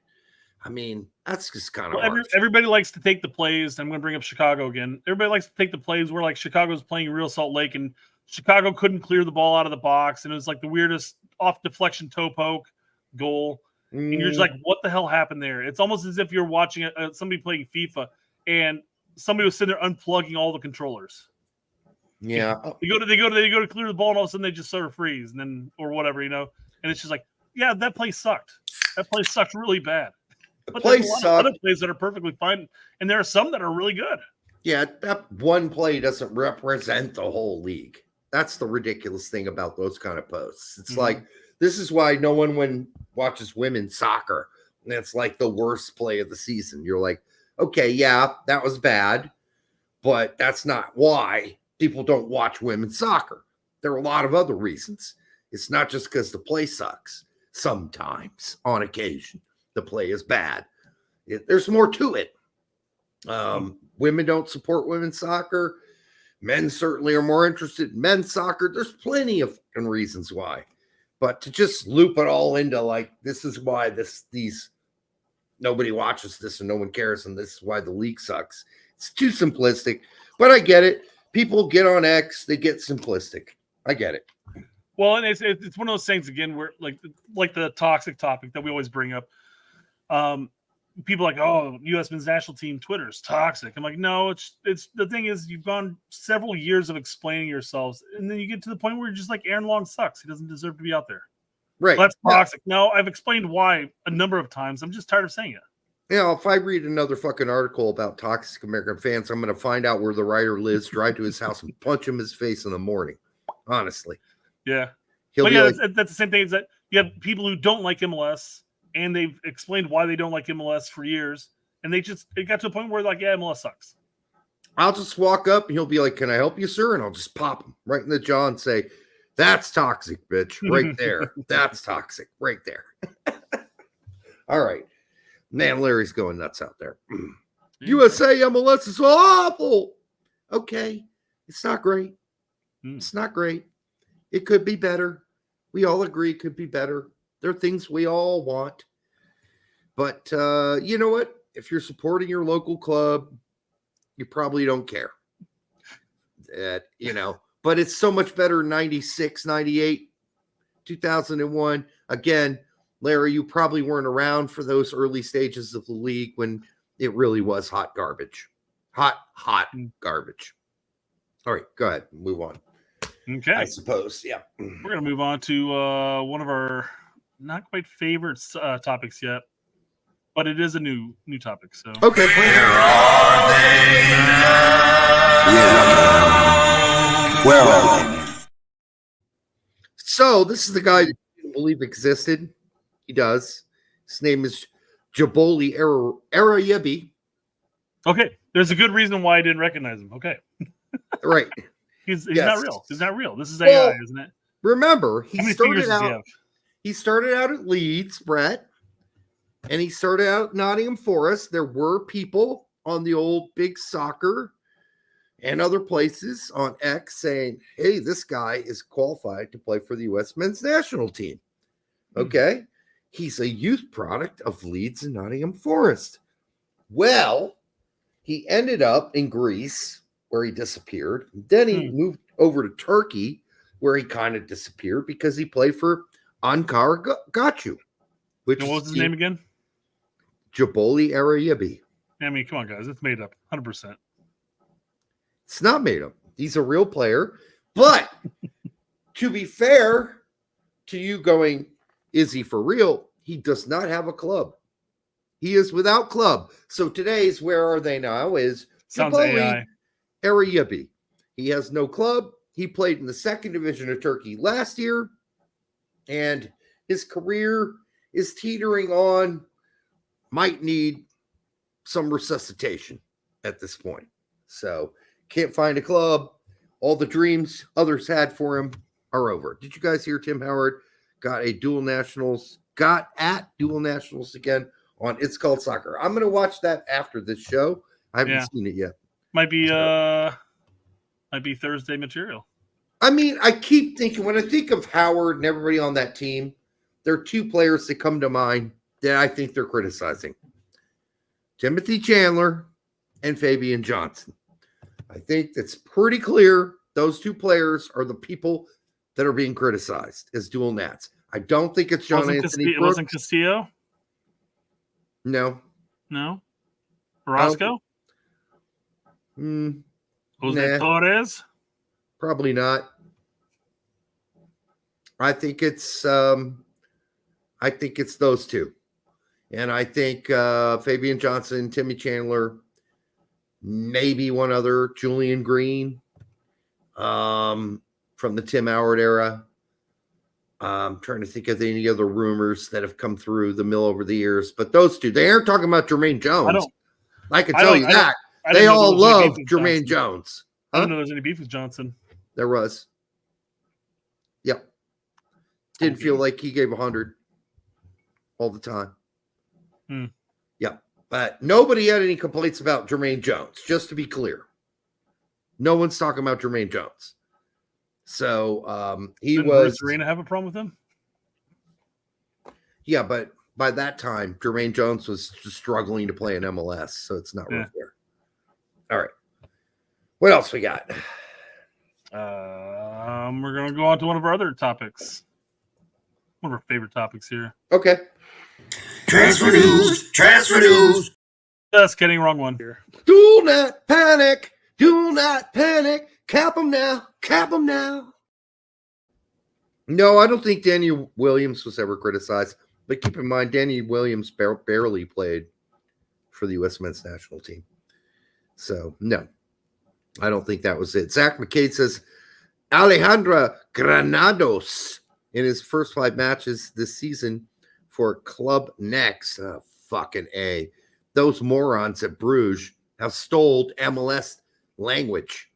I mean, that's just kind of everybody likes to take the plays. I'm going to bring up Chicago again. Everybody likes to take the plays where like Chicago's playing Real Salt Lake and Chicago couldn't clear the ball out of the box, and it was like the weirdest off deflection toe poke goal. And you're just like, what the hell happened there? It's almost as if you're watching somebody playing FIFA and somebody was sitting there unplugging all the controllers. Yeah. They go to clear the ball, and all of a sudden they just sort of freeze, and then or whatever, And it's just like, yeah, that play sucked. That play sucked really bad. But there's a lot of other plays that are perfectly fine, and there are some that are really good. Yeah, that one play doesn't represent the whole league. That's the ridiculous thing about those kind of posts. It's like, this is why no one watches women's soccer And it's like the worst play of the season. You're like, okay, yeah, that was bad, but that's not why people don't watch women's soccer. There are a lot of other reasons. It's not just because the play sucks. Sometimes, on occasion, the play is bad. There's more to it. Women don't support women's soccer. Men certainly are more interested in men's soccer. There's plenty of fucking reasons why. But to just loop it all into like, this is why these nobody watches this and no one cares, and this is why the league sucks. It's too simplistic, but I get it. People get on X, they get simplistic. I get it. Well, and it's one of those things again where like the toxic topic that we always bring up. People are like, oh, U.S. men's national team Twitter is toxic. I'm like, no, it's the thing is you've gone several years of explaining yourselves, and then you get to the point where you're just like, Aaron Long sucks. He doesn't deserve to be out there. Right. Well, that's toxic. No, I've explained why a number of times. I'm just tired of saying it. Yeah, if I read another fucking article about toxic American fans, I'm going to find out where the writer lives, drive to his house, and punch him in his face in the morning. Honestly. Yeah. He'll but be yeah, like, that's the same thing as that you have people who don't like MLS, and they've explained why they don't like MLS for years, and it got to a point where like, yeah, MLS sucks. I'll just walk up and he'll be like, can I help you, sir? And I'll just pop him right in the jaw and say, that's toxic, bitch, right there. That's toxic right there. All right. Man, Larry's going nuts out there. USA MLS is awful. Okay. It's not great. It's not great. It could be better. We all agree it could be better. There are things we all want. But you know what? If you're supporting your local club, you probably don't care. But it's so much better in 96, 98, 2001. Again, Larry, you probably weren't around for those early stages of the league when it really was hot garbage. Hot garbage. All right, go ahead. Move on. Okay. I suppose, yeah. We're going to move on to one of our not quite favorite topics yet, but it is a new topic. So okay. Where are they now? Yeah. Where are they? So this is the guy that I didn't believe existed. He does. His name is Jaboli Arayebi. Okay. There's a good reason why I didn't recognize him. Okay. Right. He's not real. He's not real. This is AI, isn't it? Remember, How many fingers does he have? He started out at Leeds, Brett, and he started out at Nottingham Forest. There were people on the old Big Soccer and other places on X saying, hey, this guy is qualified to play for the U.S. men's national team. Okay. He's a youth product of Leeds and Nottingham Forest. Well, he ended up in Greece, where he disappeared. Then he moved over to Turkey, where he kind of disappeared because he played for Ankara Gachu. What was his name again? Jaboli Arayebi. I mean, come on, guys. It's made up. 100%. It's not made up. He's a real player. But to be fair to you going, is he for real? He does not have a club. He is without club. So today's Where Are They Now is Sounds AI. Arayebi. He has no club. He played in the second division of Turkey last year, and his career is teetering on, might need some resuscitation at this point. So can't find a club. All the dreams others had for him are over. Did you guys hear Tim Howard got dual nationals again on It's Called Soccer? I'm going to watch that after this show. I haven't seen it yet. Might be Thursday material. I mean, I keep thinking, when I think of Howard and everybody on that team, there are two players that come to mind that I think they're criticizing. Timothy Chandler and Fabian Johnson. I think that's pretty clear. Those two players are the people that are being criticized as dual nats. I don't think it's John Anthony Brooks. It wasn't Castillo? No. Orozco? Jose Torres? Probably not. I think it's those two. And I think Fabian Johnson, Timmy Chandler, maybe one other, Julian Green, from the Tim Howard era. I'm trying to think of any other rumors that have come through the mill over the years, but those two, they aren't talking about Jermaine Jones. I can tell you that. They all love Jermaine Jones. I don't know there's any beef with Johnson. There was. Yep. Didn't feel like he gave 100 all the time. Yep. But nobody had any complaints about Jermaine Jones, just to be clear. No one's talking about Jermaine Jones. So Didn't Bruce Arena have a problem with him? Yeah, but by that time, Jermaine Jones was just struggling to play in MLS, so it's not really fair. All right. What else we got? We're going to go on to one of our other topics. One of our favorite topics here. Okay. Transfer news. Transfer news. Just kidding. Wrong one here. Do not panic. Do not panic. Cap them now. Cap them now. No, I don't think Danny Williams was ever criticized. But keep in mind, Danny Williams barely played for the U.S. men's national team. So, no. I don't think that was it. Zach McCade says, Alejandra Granados in his first 5 matches this season for Club Next. Oh, fucking A. Those morons at Bruges have stole MLS language.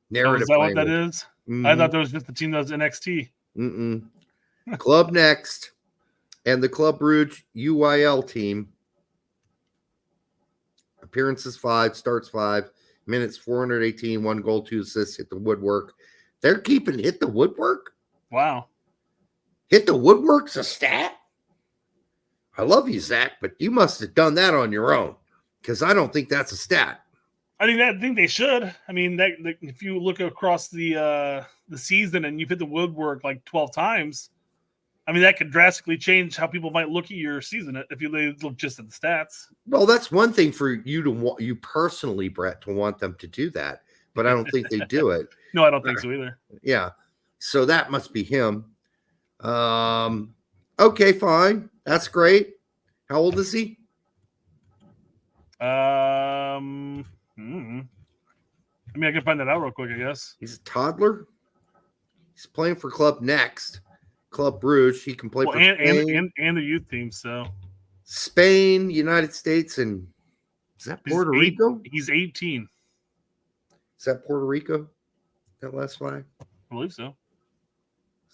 Narrative is that language. What that is? Mm-hmm. I thought that was just the team that was NXT. Club Next and the Club Bruges UIL team. Appearances 5, starts 5, minutes 418, 1 goal, 2 assists, hit the woodwork. They're keeping hit the woodwork? Wow. Hit the woodwork's a stat? I love you, Zach, but you must have done that on your own because I don't think that's a stat. I think they should. I mean, that if you look across the season and you've hit the woodwork like 12 times, I mean, that could drastically change how people might look at your season if you look just at the stats. Well, that's one thing for you to want, you personally, Brett, to want them to do that, but I don't think they do it. No, I don't think so either. Yeah, so that must be him. Okay, fine, that's great. How old is he? I mean, I can find that out real quick, I guess. He's a toddler. He's playing for Club Next. Club Bruges. He can play for Spain. And the youth team. So Spain, United States, and is that Puerto Rico? He's 18. Is that Puerto Rico? That last flag? I believe so.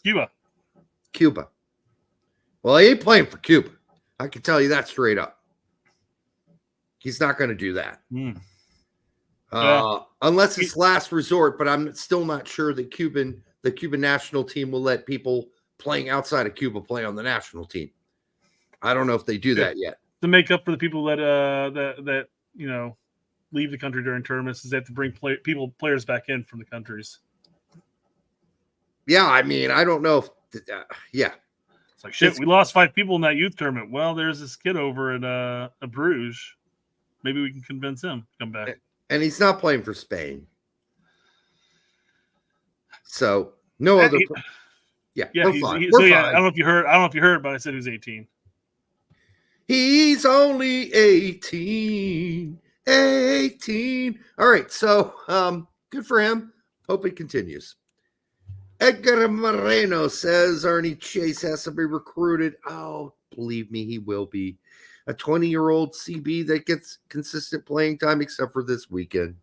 Cuba. Well, he ain't playing for Cuba. I can tell you that straight up. He's not going to do that. Unless it's last resort, but I'm still not sure that the Cuban national team will let people playing outside of Cuba play on the national team. I don't know if they do that yet. To make up for the people that leave the country during tournaments, is they have to bring players back in from the countries. Yeah, I mean, I don't know if it's like shit. We lost 5 people in that youth tournament. Well, there's this kid over at Bruges. Maybe we can convince him to come back. And he's not playing for Spain. So no other. We're fine. I don't know if you heard, but I said he was 18. He's only 18. 18. All right. So good for him. Hope it continues. Edgar Moreno says Arnie Chase has to be recruited. Oh, believe me, he will be. A 20-year-old CB that gets consistent playing time, except for this weekend.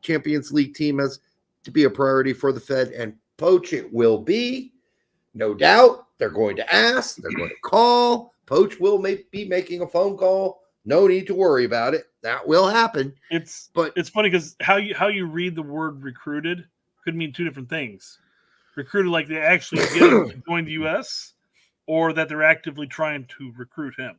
Champions League team has to be a priority for the Fed, and Poach it will be. No doubt. They're going to ask. They're going to call. Poach will be making a phone call. No need to worry about it. That will happen. It's funny because how you read the word recruited could mean 2 different things. Recruited like they actually get him to join the U.S., or that they're actively trying to recruit him.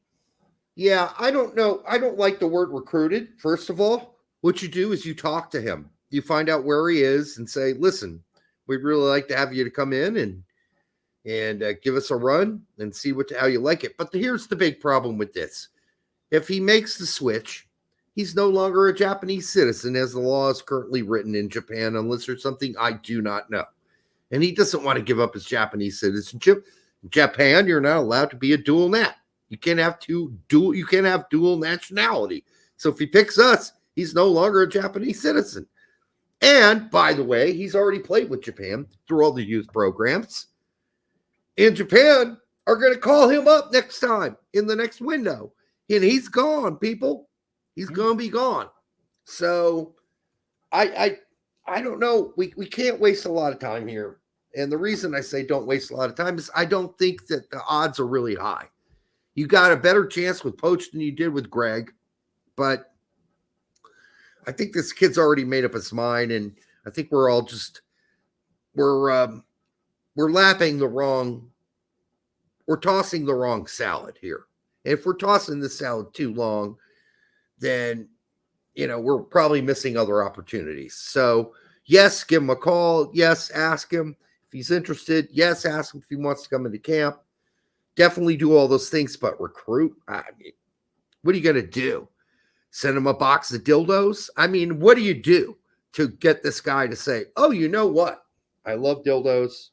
Yeah, I don't know. I don't like the word recruited. First of all, what you do is you talk to him. You find out where he is and say, listen, we'd really like to have you to come in and give us a run and see how you like it. But here's the big problem with this. If he makes the switch, he's no longer a Japanese citizen as the law is currently written in Japan, unless there's something I do not know. And he doesn't want to give up his Japanese citizenship. In Japan, you're not allowed to be a dual nat. You can't have dual nationality. So if he picks us, he's no longer a Japanese citizen. And by the way, he's already played with Japan through all the youth programs. in Japan are going to call him up next time in the next window. And he's gone, people. He's going to be gone. So I don't know. We can't waste a lot of time here. And the reason I say don't waste a lot of time is I don't think that the odds are really high. You got a better chance with Poach than you did with Greg. But I think this kid's already made up his mind. And I think we're all just, we're lapping the wrong, we're tossing the wrong salad here. And if we're tossing the salad too long, then, you know, we're probably missing other opportunities. So, yes, give him a call. Yes, ask him if he's interested. Yes, ask him if he wants to come into camp. Definitely do all those things, but recruit. I mean, what are you going to do? Send him a box of dildos? I mean, what do you do to get this guy to say, oh, you know what? I love dildos.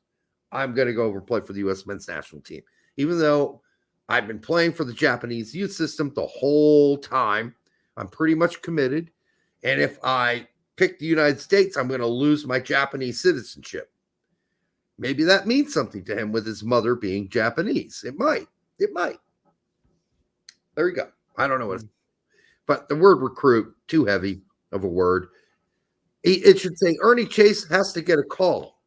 I'm going to go over and play for the U.S. men's national team. Even though I've been playing for the Japanese youth system the whole time, I'm pretty much committed. And if I pick the United States, I'm going to lose my Japanese citizenship. Maybe that means something to him with his mother being Japanese. It might. It might. There you go. I don't know what it's, but the word recruit, too heavy of a word. It should say Ernie Chase has to get a call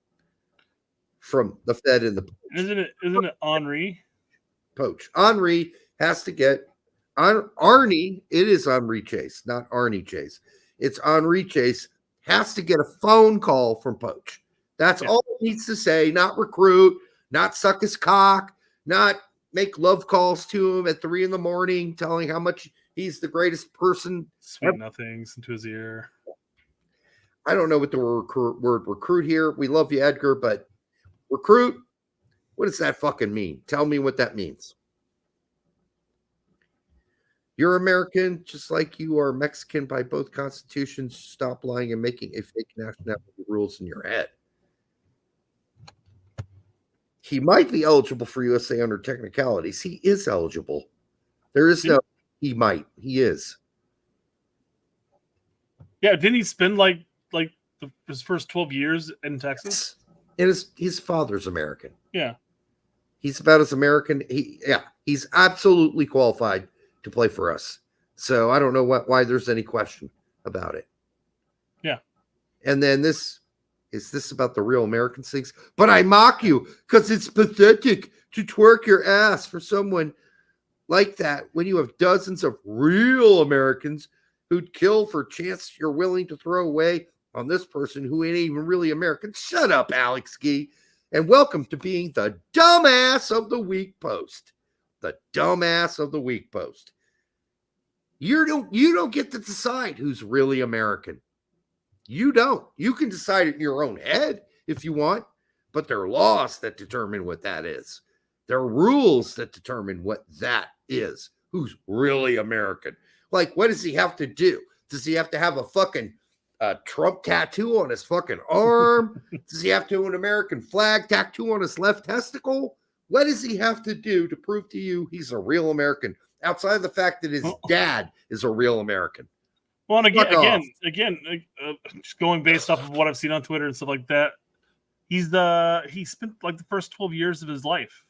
from the Fed and the Poach. Isn't it Henri? Poach. Henri has to get Arnie. It is Henri Chase, not Arnie Chase. It's Henri Chase has to get a phone call from Poach. That's all it needs to say, not recruit, not suck his cock, not make love calls to him at 3 a.m, telling how much he's the greatest person. Sweet nothings into his ear. I don't know what the word recruit here. We love you, Edgar, but recruit, what does that fucking mean? Tell me what that means. You're American, just like you are Mexican by both constitutions. Stop lying and making a fake nationality rules in your head. He might be eligible for USA under technicalities. He is eligible. There is no, he might. He is. Yeah, didn't he spend like his first 12 years in Texas? And his father's American. Yeah. He's about as American. He's absolutely qualified to play for us. So I don't know why there's any question about it. Yeah. And then is this about the real American things? But I mock you because it's pathetic to twerk your ass for someone like that when you have dozens of real Americans who'd kill for a chance you're willing to throw away on this person who ain't even really American. Shut up, Alex Gee. And welcome to being the dumbass of the week post. The dumbass of the week post. You don't get to decide who's really American. You don't. You can decide it in your own head if you want, but there are laws that determine what that is. There are rules that determine what that is. Who's really American? Like, what does he have to do? Does he have to have a fucking Trump tattoo on his fucking arm? Does he have to have an American flag tattoo on his left testicle? What does he have to do to prove to you he's a real American outside of the fact that his dad is a real American? Well, and again, just going based off of what I've seen on Twitter and stuff like that, he spent like the first 12 years of his life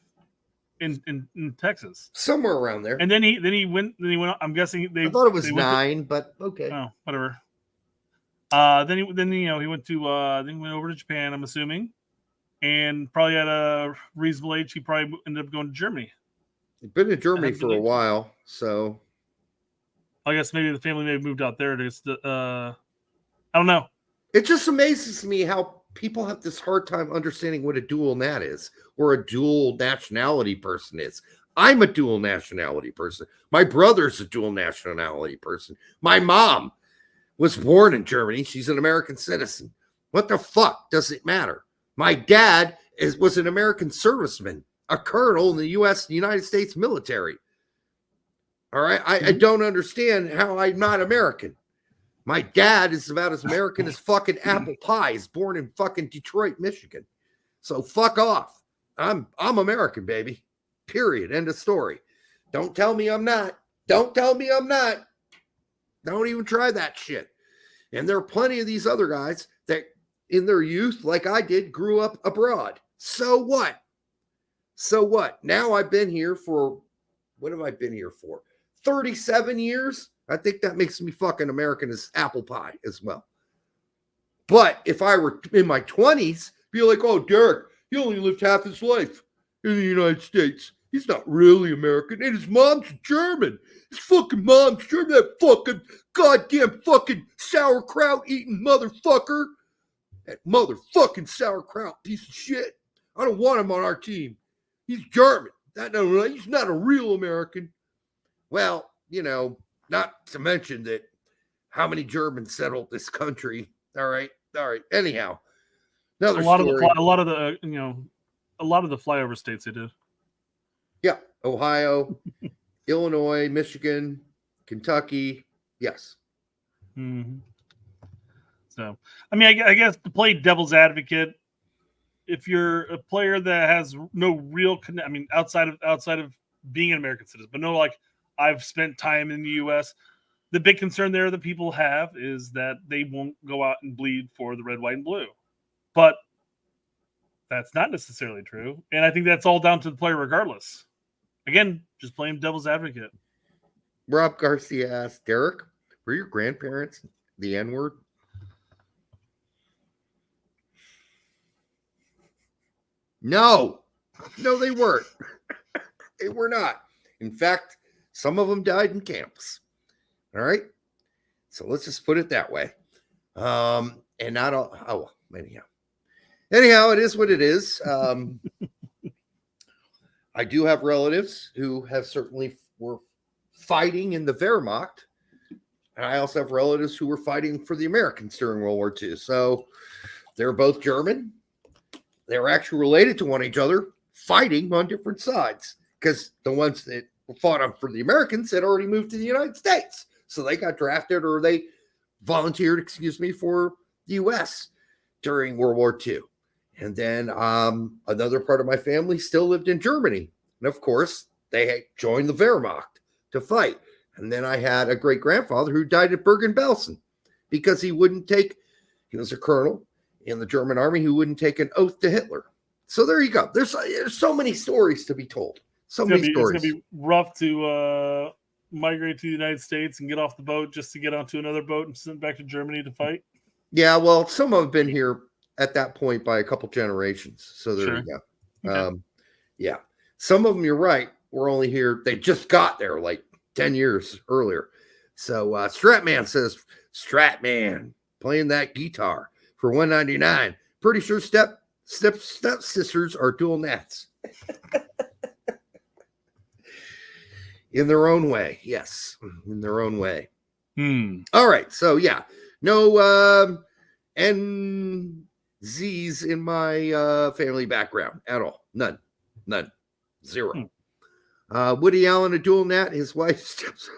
in Texas, somewhere around there. And then he went. I'm guessing I thought it was 9, but okay. Oh, whatever. Then he went over to Japan, I'm assuming, and probably at a reasonable age, he probably ended up going to Germany. He'd been in Germany for a while, so I guess maybe the family may have moved out there. I don't know. It just amazes me how people have this hard time understanding what a dual nat is or a dual nationality person is. I'm a dual nationality person. My brother's a dual nationality person. My mom was born in Germany. She's an American citizen. What the fuck does it matter? My dad was an American serviceman, a colonel in the United States military. All right. I don't understand how I'm not American. My dad is about as American as fucking apple pie. Is born in fucking Detroit, Michigan. So fuck off. I'm American, baby. Period. End of story. Don't tell me I'm not. Don't tell me I'm not. Don't even try that shit. And there are plenty of these other guys that in their youth, like I did, grew up abroad. So what? So what? Now I've been here for, what have I been here for? 37 years? I think that makes me fucking American as apple pie as well. But if I were in my 20s, be like, oh, Derek, he only lived half his life in the United States. He's not really American. And his mom's German. His fucking mom's German. That fucking goddamn fucking sauerkraut eating motherfucker. That motherfucking sauerkraut piece of shit. I don't want him on our team. He's German. He's not a real American. Well, not to mention that how many Germans settled this country. All right. Anyhow, a lot of the flyover states they did. Yeah, Ohio, Illinois, Michigan, Kentucky. Yes. Mm-hmm. So, I mean, I guess to play devil's advocate, if you're a player that has no real connect, I mean, outside of being an American citizen, but no, like I've spent time in the U.S. The big concern there that people have is that they won't go out and bleed for the red, white, and blue. But that's not necessarily true. And I think that's all down to the player regardless. Again, just playing devil's advocate. Rob Garcia asked, Derek, were your grandparents the N-word? No, they weren't. They were not. In fact, some of them died in camps. All right. So let's just put it that way. And not all. Oh, anyhow, it is what it is. I do have relatives who have certainly were fighting in the Wehrmacht. And I also have relatives who were fighting for the Americans during World War II. So they're both German. They were actually related to one another, fighting on different sides because the ones that fought for the Americans had already moved to the United States. So they got drafted or they volunteered, for the U.S. during World War II. And then another part of my family still lived in Germany. And of course, they had joined the Wehrmacht to fight. And then I had a great-grandfather who died at Bergen-Belsen because he was a colonel in the German army who wouldn't take an oath to Hitler. So there you go. There's so many stories to be told. It's going to be rough to migrate to the United States and get off the boat just to get onto another boat and send back to Germany to fight. Yeah, well, some have been here at that point by a couple generations. So there you go. Okay. Yeah. Some of them, you're right, were only here. They just got there like 10 years earlier. So Stratman says, Stratman playing that guitar for $199. Pretty sure step sisters are dual nats. In their own way. Yes. In their own way. All right. So yeah, no NZs in my family background at all. None. Zero. Woody Allen, a dual nat, his wife's stepson.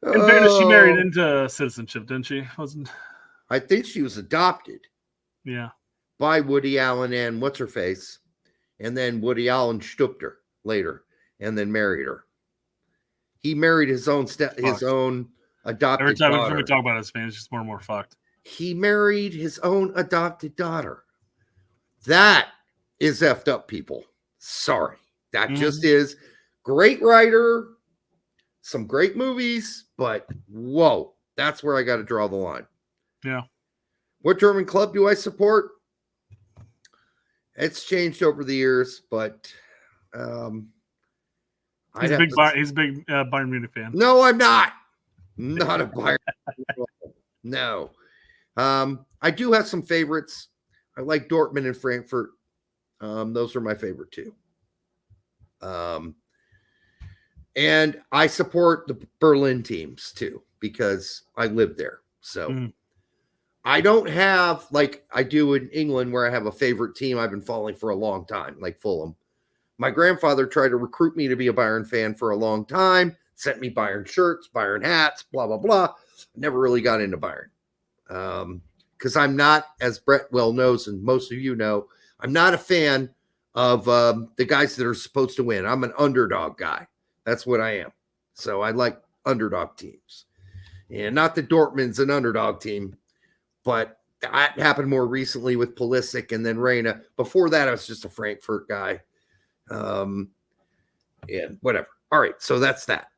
In fairness, she married into citizenship, didn't she? I think she was adopted. Yeah. By Woody Allen and what's her face. And then Woody Allen stooped her later and then married her. He married his own adopted Every time daughter. we talk about his fans, it's just more and more fucked. He married his own adopted daughter. That is effed up, people. Sorry. That just is. Great writer, some great movies, but whoa, that's where I got to draw the line. Yeah. What German club do I support? It's changed over the years, but he's a big Bayern Munich fan. No, I'm not. Not a Bayern. No. I do have some favorites. I like Dortmund and Frankfurt. Those are my favorite too. And I support the Berlin teams too because I live there. So I don't have like I do in England where I have a favorite team I've been following for a long time, like Fulham. My grandfather tried to recruit me to be a Bayern fan for a long time, sent me Bayern shirts, Bayern hats, blah, blah, blah. Never really got into Bayern. Because I'm not, as Brett well knows, and most of you know, I'm not a fan of the guys that are supposed to win. I'm an underdog guy. That's what I am. So I like underdog teams. And not that Dortmund's an underdog team, but That happened more recently with Pulisic and then Reina. Before that, I was just a Frankfurt guy. And whatever. All right, so that's that.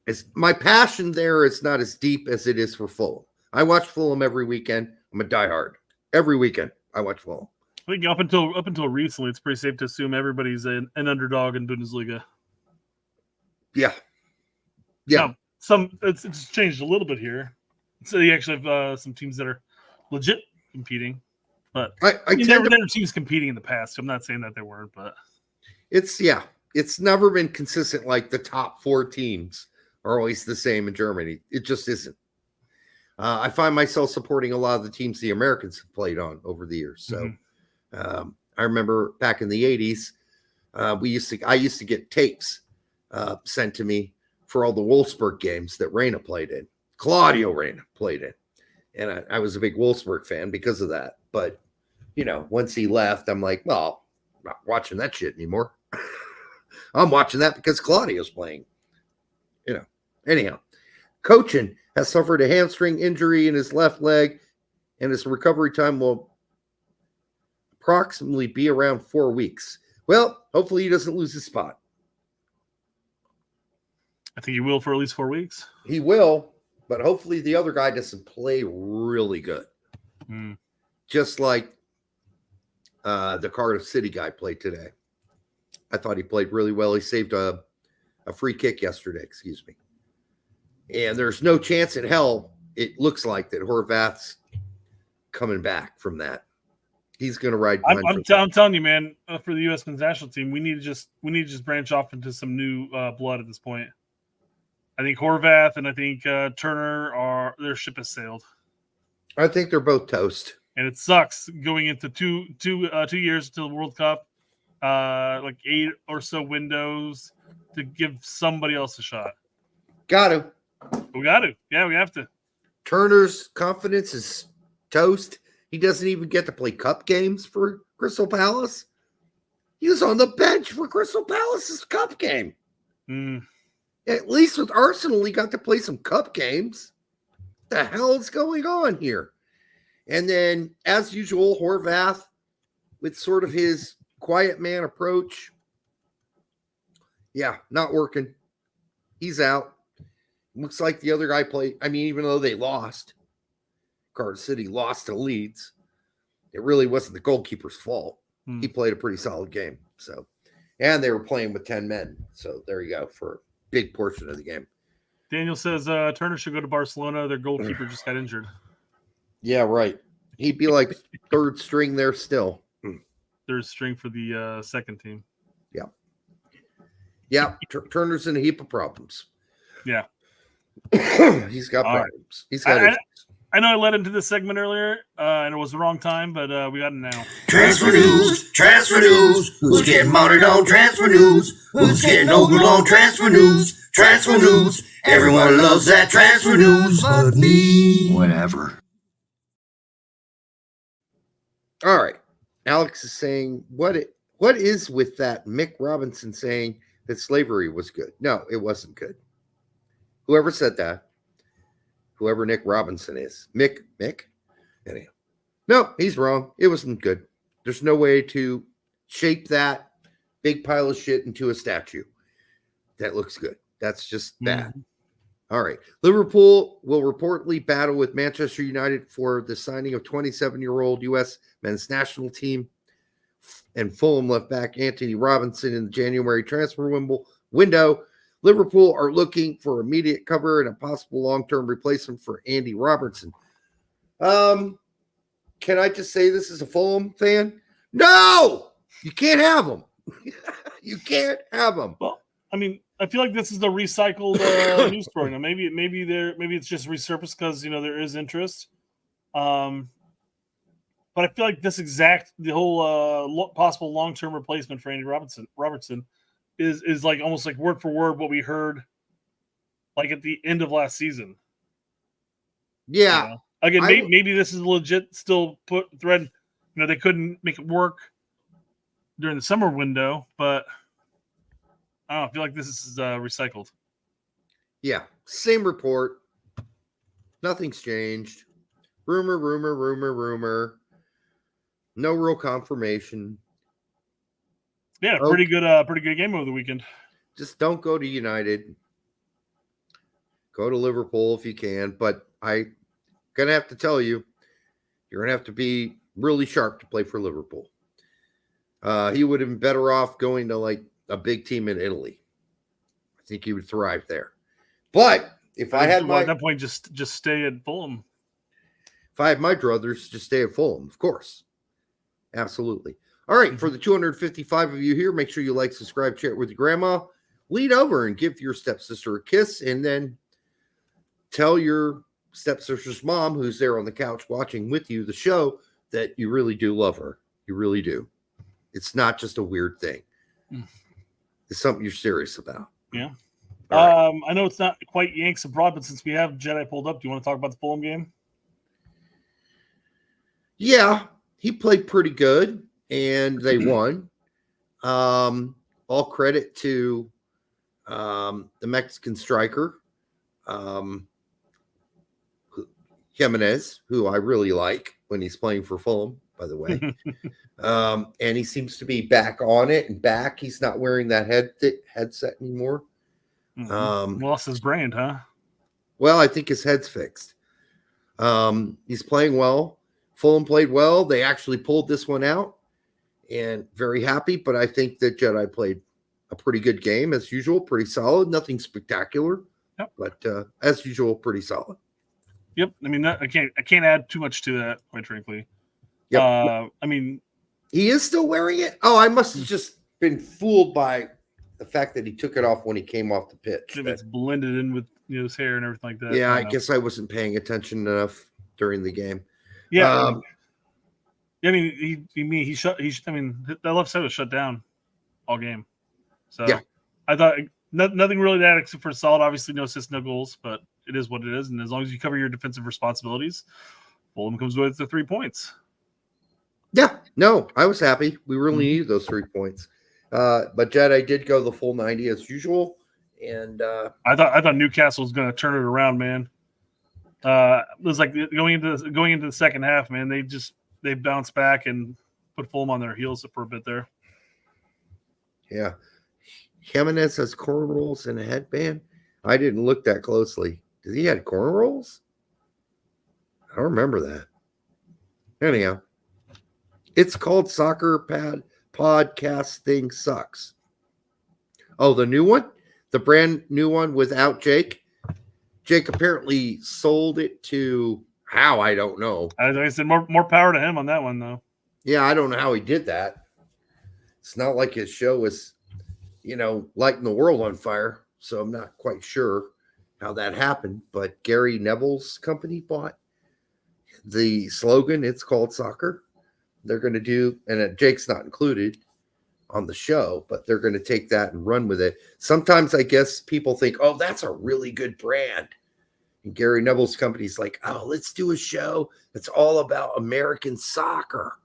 It's my passion there is not as deep as it is for Fulham. I watch Fulham every weekend. I'm a diehard. Every weekend I watch Fulham. I think up until recently, it's pretty safe to assume everybody's an underdog in Bundesliga. Yeah. Now, it's changed a little bit here. So you actually have some teams that are legit competing, but there were teams competing in the past. So I'm not saying that they weren't, but it's never been consistent. Like the top 4 teams are always the same in Germany. It just isn't. I find myself supporting a lot of the teams the Americans have played on over the years. So I remember back in the 80s, I used to get tapes sent to me for all the Wolfsburg games that Reina played in. Claudio Reina played in. And I was a big Wolfsburg fan because of that. But, once he left, I'm like, well, I'm not watching that shit anymore. I'm watching that because Claudio's playing. Anyhow, Coachin has suffered a hamstring injury in his left leg, and his recovery time will approximately be around 4 weeks. Well, hopefully he doesn't lose his spot. I think he will for at least 4 weeks. He will, but hopefully the other guy doesn't play really good. Just like the Cardiff City guy played today. I thought he played really well. He saved a free kick yesterday, excuse me. And there's no chance in hell, it looks like, that Horvath's coming back from that. He's going to ride. I'm telling you, man, for the U.S. men's national team, we need to just branch off into some new blood at this point. I think Horvath and I think Turner their ship has sailed. I think they're both toast, and it sucks going into two years until the World Cup, like 8 or so windows to give somebody else a shot. We got to. Yeah, we have to. Turner's confidence is toast. He doesn't even get to play cup games for Crystal Palace. He was on the bench for Crystal Palace's cup game. At least with Arsenal, he got to play some cup games. What the hell is going on here? And then, as usual, Horvath with sort of his quiet man approach. Yeah, not working. He's out. Looks like the other guy played. I mean, even though they lost, Cardiff City lost to Leeds, it really wasn't the goalkeeper's fault. He played a pretty solid game. So, and they were playing with 10 men. So there you go for a big portion of the game. Daniel says Turner should go to Barcelona. Their goalkeeper just got injured. Yeah, right. He'd be like third string there still. Third string for the second team. Yeah. Yeah. Turner's in a heap of problems. Yeah. He's got problems. He's got issues. I know I led into this segment earlier, and it was the wrong time, but we got it now. Transfer news, transfer news. Who's getting mounted on transfer news? Who's getting over on transfer news? Transfer news. Everyone loves that transfer news but me. Whatever. All right. Alex is saying, what is with that Mick Robinson saying that slavery was good? No, it wasn't good. Whoever said that, whoever Nick Robinson is, Mick. Anyhow, no, he's wrong. It wasn't good. There's no way to shape that big pile of shit into a statue that looks good. That's just bad. All right. Liverpool will reportedly battle with Manchester United for the signing of 27-year-old U.S. men's national team and Fulham left back Anthony Robinson in the January transfer window. Liverpool are looking for immediate cover and a possible long-term replacement for Andy Robertson. Can I just say this as a Fulham fan? No! You can't have them. You can't have them. Well, I mean, I feel like this is the recycled news story. Now, maybe it's just resurfaced because there is interest. But I feel like the whole possible long-term replacement for Andy Robertson is like almost like word for word what we heard like at the end of last season. Yeah. Again, maybe this is legit still put thread. They couldn't make it work during the summer window, but I don't know, I feel like this is recycled. Yeah. Same report. Nothing's changed. Rumor. No real confirmation. Yeah, pretty good game over the weekend. Just don't go to United. Go to Liverpool if you can. But I'm going to have to tell you, you're going to have to be really sharp to play for Liverpool. He would have been better off going to like a big team in Italy. I think he would thrive there. But if I had at that point, just stay at Fulham. If I had my druthers, just stay at Fulham, of course. Absolutely. All right, for the 255 of you here, make sure you like, subscribe, share it with your grandma. Lean over and give your stepsister a kiss, and then tell your stepsister's mom, who's there on the couch watching with you the show, that you really do love her. You really do. It's not just a weird thing. It's something you're serious about. Yeah. Right. I know it's not quite Yanks Abroad, but since we have Jedi pulled up, do you want to talk about the Fulham game? Yeah, he played pretty good, and they won. All credit to the Mexican striker, Jimenez, who I really like when he's playing for Fulham, by the way. And he seems to be back on it and back. He's not wearing that headset anymore. Lost his brand, huh? Well, I think his head's fixed. He's playing well. Fulham played well. They actually pulled this one out, and very happy. But I think that Jedi played a pretty good game as usual, pretty solid. Nothing spectacular, but as usual, pretty solid. Yep. I mean, I can't add too much to that, quite frankly. Yep. I mean, he is still wearing it. Oh, I must have just been fooled by the fact that he took it off when he came off the pitch. It's blended in with his hair and everything like that. Yeah, I guess I wasn't paying attention enough during the game. Yeah. I mean, that left side was shut down all game. So yeah. I thought nothing really that except for solid. Obviously, no assists, no goals, but it is what it is. And as long as you cover your defensive responsibilities, Fulham comes away with the 3 points. Yeah, no, I was happy. We really needed those 3 points. But Jedi did go the full 90 as usual. And I thought Newcastle was going to turn it around, man. It was like going into the second half, man. They bounced back and put Fulham on their heels for a bit there. Yeah. Jimenez has cornrows and a headband. I didn't look that closely. Did he have cornrows? I don't remember that. Anyhow, it's called Soccer Podcast Thing Sucks. Oh, the new one? The brand new one without Jake? Jake apparently sold it to how, I don't know. As I said, more power to him on that one, though. Yeah, I don't know how he did that. It's not like his show was, lighting the world on fire. So I'm not quite sure how that happened. But Gary Neville's company bought the slogan. It's called Soccer. They're going to do, and Jake's not included on the show, but they're going to take that and run with it. Sometimes I guess people think, oh, that's a really good brand. And Gary Neville's company's like, oh, let's do a show that's all about American soccer.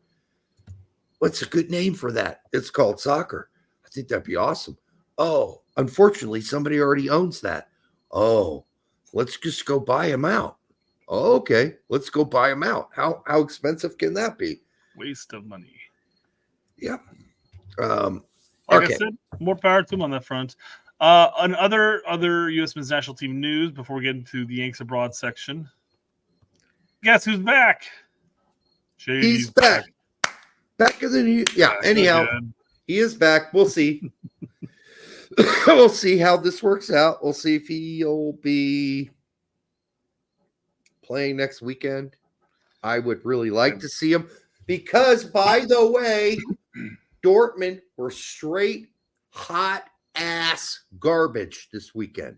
What's a good name for that? It's called Soccer. I think that'd be awesome. Oh, unfortunately, somebody already owns that. Oh, let's just go buy him out. Oh, okay, let's go buy him out. How expensive can that be? Waste of money. Yeah. Like I said, more power to him on that front. On other U.S. men's national team news, before we get into the Yanks Abroad section, guess who's back? He's back. Back in the new. Yeah. Anyhow, he is back. We'll see. We'll see how this works out. We'll see if he'll be playing next weekend. I would really like to see him because, by the way, Dortmund were straight hot ass garbage this weekend.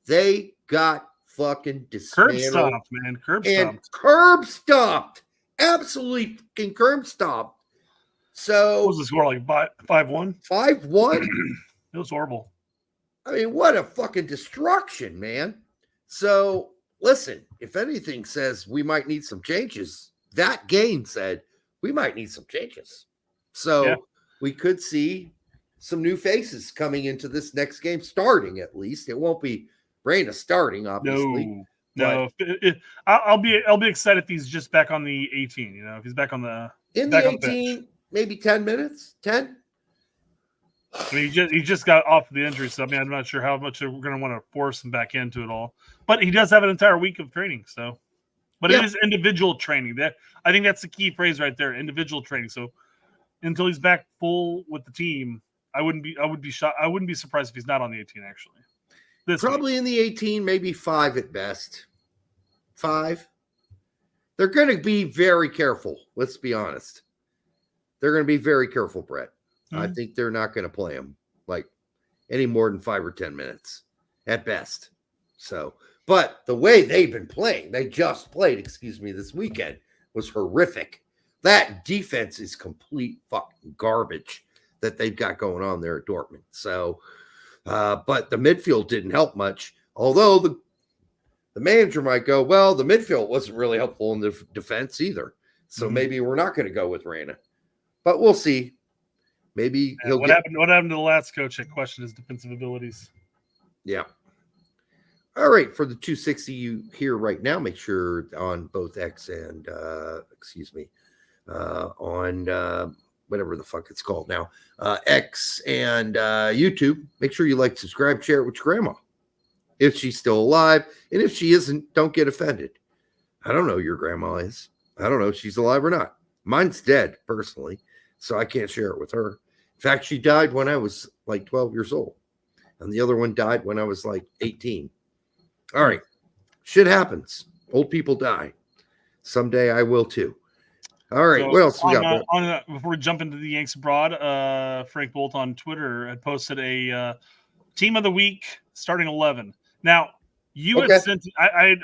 They got fucking dismantled. Curb stomped, man. Curb stomped. Absolutely fucking curb stomped. So what was the score, like 5-1? 5-1? It was horrible. I mean, what a fucking destruction, man. So listen, if anything says we might need some changes, that game said we might need some changes. So we could see some new faces coming into this next game, starting at least. It won't be Reina starting, obviously. No, I'll be excited if he's just back on the 18. You know, if he's back on the 18, maybe 10 minutes. 10. I mean, he just got off the injury, so I mean, I'm not sure how much we're going to want to force him back into it all. But he does have an entire week of training, so. But it is individual training. I think that's the key phrase right there: individual training. So until he's back full with the team, I wouldn't be shocked. I wouldn't be surprised if he's not on the 18 actually. Probably in the 18, maybe 5 at best. 5. They're going to be very careful. Let's be honest. They're going to be very careful, Brett. Mm-hmm. I think they're not going to play him like any more than 5 or 10 minutes at best. So, but the way they've been playing, they just played, this weekend, was horrific. That defense is complete fucking garbage that they've got going on there at Dortmund. So, but the midfield didn't help much. Although the manager might go, well, the midfield wasn't really helpful in the defense either. So maybe we're not going to go with Reyna. But we'll see. Maybe he'll what happened to the last coach that questioned his defensive abilities? Yeah. All right. For the 260 you hear right now, make sure on both X and on whatever the fuck it's called now, X and YouTube, make sure you like, subscribe, share it with your grandma if she's still alive. And if she isn't, don't get offended. I don't know who your grandma is. I don't know if she's alive or not. Mine's dead personally, so I can't share it with her. In fact, she died when I was like 12 years old, and the other one died when I was like 18. All right. Shit happens. Old people die. Someday I will too. All right. So what else we got? Before we jump into the Yanks Abroad, Frank Bolt on Twitter had posted a team of the week starting 11. Now, you had sent. I've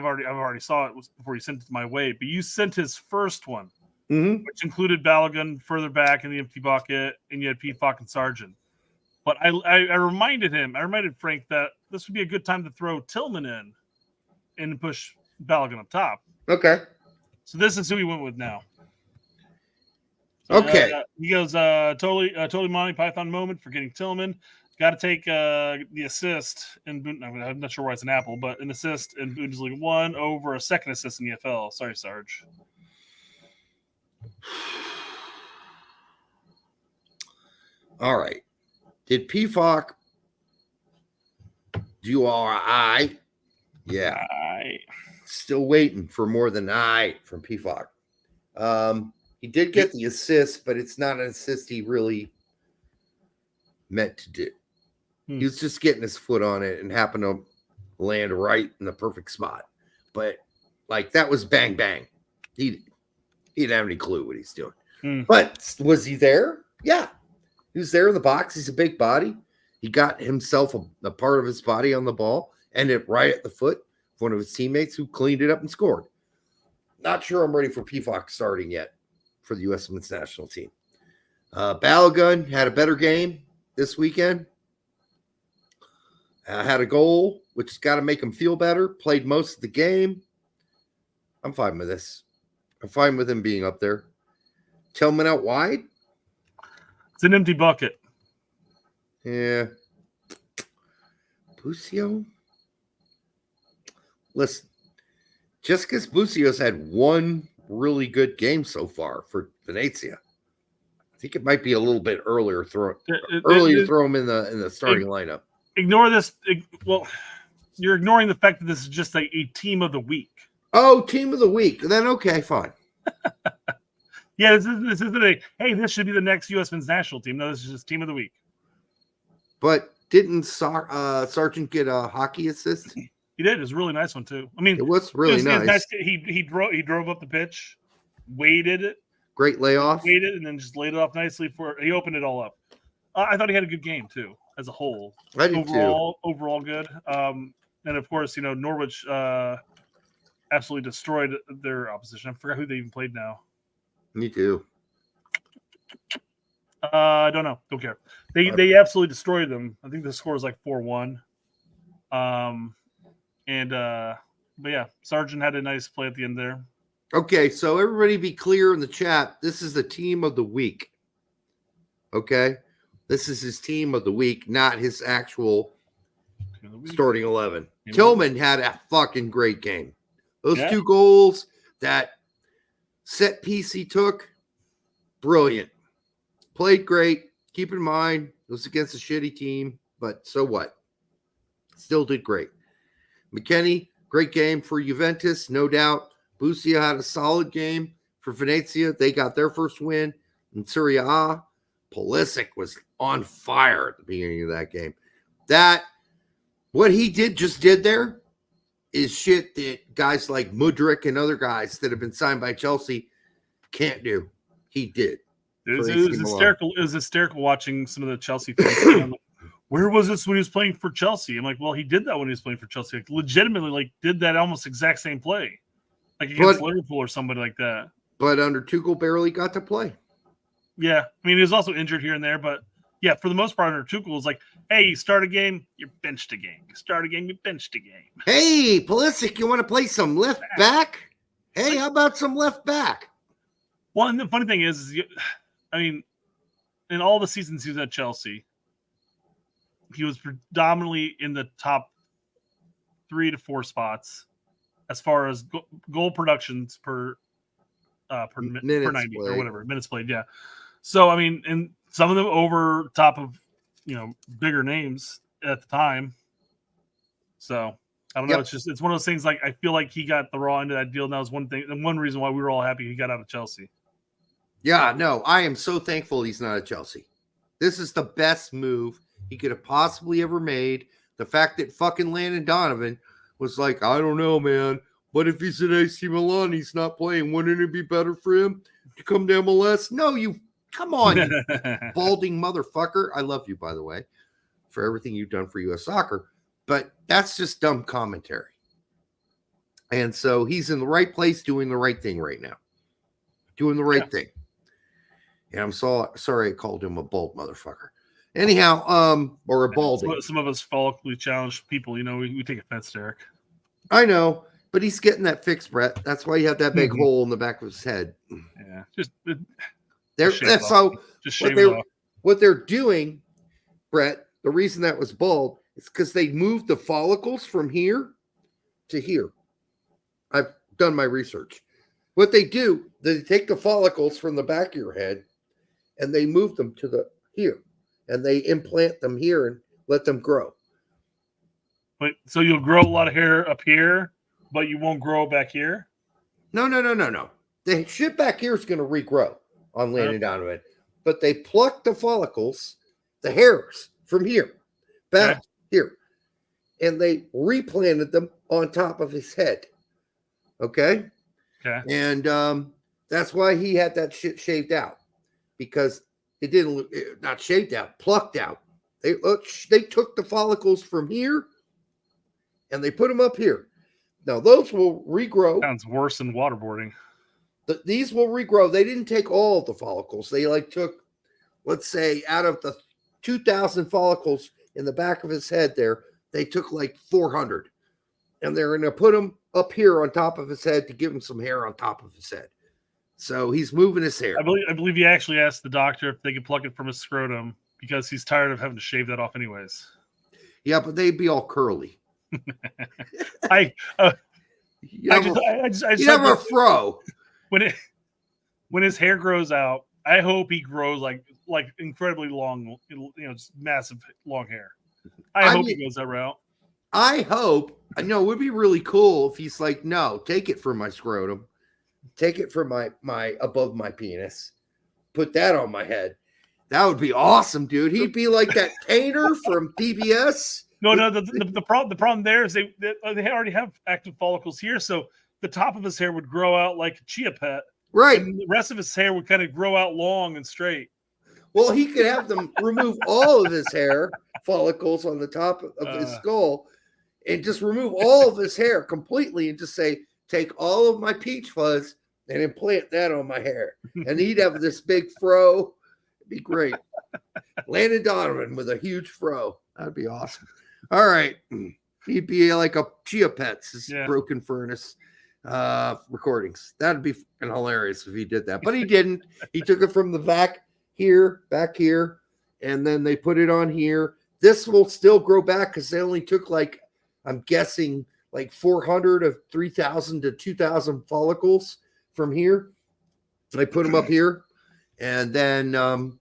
already saw it before you sent it my way, but you sent his first one, which included Balogun further back in the empty bucket, and you had Pifak and Sargent. But I reminded Frank that this would be a good time to throw Tillman in and push Balogun up top. Okay. So this is who he went with now. So, okay. He goes, totally Monty Python moment for getting Tillman. Got to take the assist, and I'm not sure why it's an apple, but an assist in Bundesliga 1 over a second assist in the EFL. Sorry, Sarge. All right. Did Pifak do all right? Yeah. Still waiting for more than from Pifak. He did get the assist, but it's not an assist he really meant to do. He was just getting his foot on it and happened to land right in the perfect spot. But like that was bang bang. He didn't have any clue what he's doing. But was he there? Yeah. He was there in the box. He's a big body. He got himself a part of his body on the ball, ended right at the foot of one of his teammates who cleaned it up and scored. Not sure I'm ready for Pifak starting yet for the U.S. Women's National Team. Balogun had a better game this weekend. Had a goal, which has got to make him feel better. Played most of the game. I'm fine with this. I'm fine with him being up there. Tillman out wide. It's an empty bucket. Yeah. Busio? Listen, just because Busio's had one really good game so far for Venezia, I think it might be a little bit earlier to throw him in the starting lineup. Ignore this. Well, you're ignoring the fact that this is just a team of the week. Oh, team of the week. Then okay, fine. Yeah, this isn't this should be the next U.S. Men's National Team. No, this is just team of the week. But didn't Sargent get a hockey assist? He did. It was a really nice one too. I mean, it was really nice. He drove up the pitch, waited it. Great layoff. Waited and then just laid it off nicely he opened it all up. I thought he had a good game too, as a whole. I did too. Overall good. And of course, Norwich absolutely destroyed their opposition. I forgot who they even played now. Me too. I don't know. Don't care. They absolutely destroyed them. I think the score was like 4-1. But yeah, Sargent had a nice play at the end there. Okay, so everybody be clear in the chat. This is the team of the week. Okay? This is his team of the week, not his actual team of the week. Starting 11. Yeah. Tillman had a fucking great game. Those Yeah. 2 goals, that set piece he took, brilliant. Played great. Keep in mind, it was against a shitty team, but so what? Still did great. McKennie, great game for Juventus, no doubt. Busia had a solid game for Venezia. They got their first win in Serie A. Pulisic was on fire at the beginning of that game. What he did there is shit that guys like Mudryk and other guys that have been signed by Chelsea can't do. He did. It was hysterical. It was hysterical watching some of the Chelsea fans. Like, where was this when he was playing for Chelsea? I'm like, well, he did that when he was playing for Chelsea. Like, legitimately, like, did that almost exact same play, like against Liverpool or somebody like that. But under Tuchel barely got to play. Yeah, I mean, he was also injured here and there, but yeah, for the most part, under Tuchel, it's like, hey, you start a game, you're benched a game. You start a game, you benched a game. Hey, Pulisic, you want to play some left back? Hey, how about some left back? Well, and the funny thing is, I mean, in all the seasons he was at Chelsea, he was predominantly in the top 3 to 4 spots as far as goal productions per 90 played. Or whatever, minutes played. Yeah. So, I mean, and some of them over top of, bigger names at the time. So, I don't know. Yep. It's one of those things, like, I feel like he got the raw end of that deal. And that was one thing, and one reason why we were all happy he got out of Chelsea. Yeah, no, I am so thankful he's not at Chelsea. This is the best move he could have possibly ever made. The fact that fucking Landon Donovan was like, I don't know, man. What if he's at AC Milan? He's not playing. Wouldn't it be better for him to come to MLS? No, come on, you balding motherfucker. I love you, by the way, for everything you've done for U.S. soccer. But that's just dumb commentary. And so he's in the right place doing the right thing right now. Doing the right thing. And I'm sorry I called him a bald motherfucker. Anyhow, or a balding. Some of us follically challenged people, we take offense, Derek. I know, but he's getting that fixed, Brett. That's why you have that big hole in the back of his head. Yeah, that's how what they're doing, Brett. The reason that was bald is because they moved the follicles from here to here. I've done my research. What they do, they take the follicles from the back of your head and they move them to here, and they implant them here and let them grow. But so you'll grow a lot of hair up here, but you won't grow back here? No. The shit back here is going to regrow on Landon Donovan, but they pluck the follicles, the hairs from here, back here, and they replanted them on top of his head. Okay. And that's why he had that shit shaved out, because it didn't not shaved out, plucked out. They took the follicles from here and they put them up here. Now those will regrow. Sounds worse than waterboarding. These will regrow. They didn't take all of the follicles. They took, let's say, out of the 2,000 follicles in the back of his head there, they took 400, and they're going to put them up here on top of his head to give him some hair on top of his head. So he's moving his hair. I believe he actually asked the doctor if they could pluck it from his scrotum because he's tired of having to shave that off anyways. Yeah, but they'd be all curly. I just have a fro. When his hair grows out, I hope he grows like incredibly long, just massive long hair. I hope he goes that route. I hope. I know it would be really cool if he's like, no, take it from my scrotum, take it from my above my penis, put that on my head. That would be awesome, dude. He'd be like that Tainer from PBS. No. The problem there is they already have active follicles here, so the top of his hair would grow out like a chia pet, right? And the rest of his hair would kind of grow out long and straight. Well, he could have them remove all of his hair follicles on the top of his skull, and just remove all of his hair completely, and just say, take all of my peach fuzz and implant that on my hair, and he'd have this big fro. It'd be great. Landon Donovan with a huge fro. That'd be awesome. All right. He'd be like a Chia Pets, Broken Furnace recordings. That'd be hilarious if he did that. But he didn't. He took it from the back here, and then they put it on here. This will still grow back because they only took like, I'm guessing, like 400 of 3,000 to 2,000 follicles from here. I put them up here. And then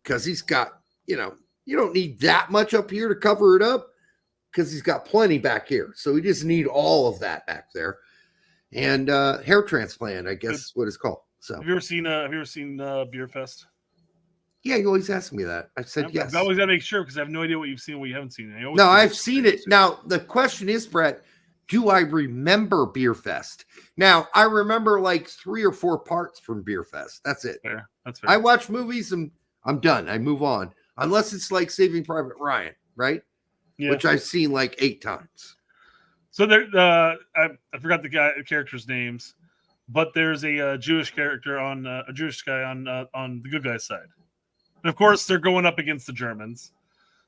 because he's got, you don't need that much up here to cover it up because he's got plenty back here. So we just need all of that back there. And hair transplant, I guess what it's called. So have you ever seen Beer Fest? Yeah, you always ask me that. I said yes. I always got to make sure because I have no idea what you've seen and what you haven't seen. No, I've seen it. Now, the question is, Brett, do I remember Beer Fest? Now, I remember like 3 or 4 parts from Beer Fest. That's it. Fair. That's fair. I watch movies and I'm done. I move on. Unless it's like Saving Private Ryan, right? Yeah. Which I've seen like 8 times. So there, I forgot the characters' names, but there's a Jewish character on a Jewish guy on the good guy's side. And of course, they're going up against the Germans.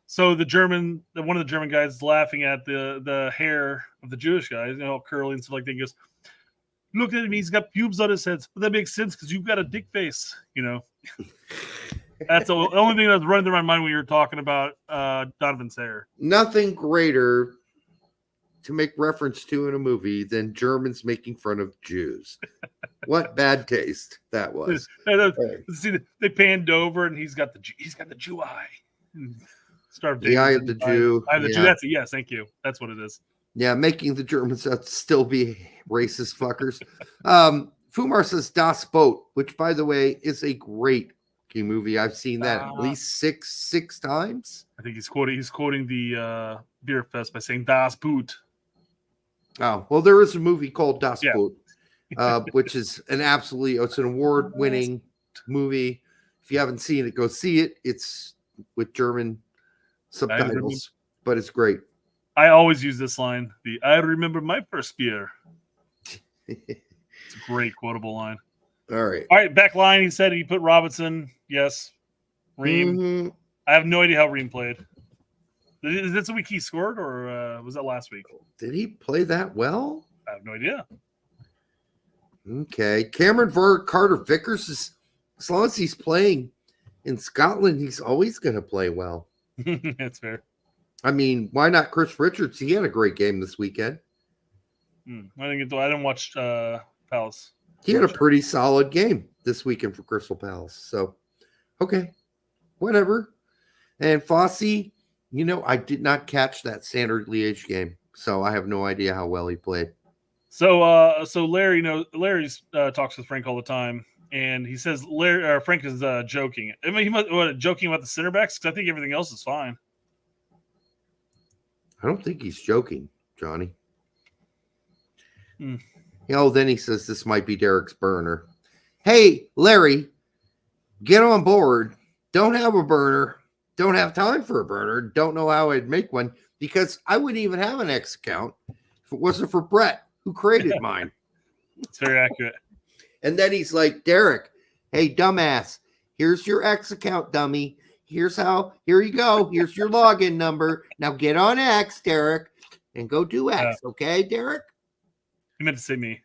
So one of the German guys is laughing at the hair of the Jewish guy, curly and stuff like that. He goes, "Look at him, he's got pubes on his head." But that makes sense because you've got a dick face, That's the only thing that's running through my mind when you were talking about Donovan's hair. Nothing greater to make reference to in a movie than Germans making fun of Jews. What bad taste that was. See, they panned over and he's got the Jew eye. The eye of the Jew. Eye of the Jew. That's it. Yes, thank you. That's what it is. Yeah, making the Germans still be racist fuckers. Fumar says Das Boot, which by the way is a great movie. I've seen that at least six times. I think he's quoting the Beer Fest by saying Das Boot. Oh, well, there is a movie called Das Boot, which is it's an award-winning movie. If you haven't seen it, go see it. It's with German subtitles, but it's great. I always use this line. I remember my first beer. It's a great quotable line. All right. Back line. He said he put Robinson. Yes. Ream. Mm-hmm. I have no idea how Ream played. Is this the week he scored, or was that last week? Did he play that well? I have no idea. Okay. Cameron Carter Vickers is, as long as he's playing in Scotland, he's always going to play well. That's fair. I mean, why not Chris Richards? He had a great game this weekend. I didn't watch Palace. He had a pretty solid game this weekend for Crystal Palace. So, okay, whatever. And Fossey, I did not catch that Standard Liège game, so I have no idea how well he played. So Larry, Larry's talks with Frank all the time, and he says Frank is joking. I mean, he must joking about the center backs because I think everything else is fine. I don't think he's joking, Johnny. Then he says this might be Derek's burner. Hey, Larry, get on board. Don't have a burner. Don't have time for a burner. Don't know how I'd make one because I wouldn't even have an X account if it wasn't for Brett, who created mine. It's very accurate. And then he's like, Derek, hey, dumbass, here's your X account, dummy. Here you go. Here's your login number. Now get on X, Derek, and go do X. Okay, Derek? He meant to say me,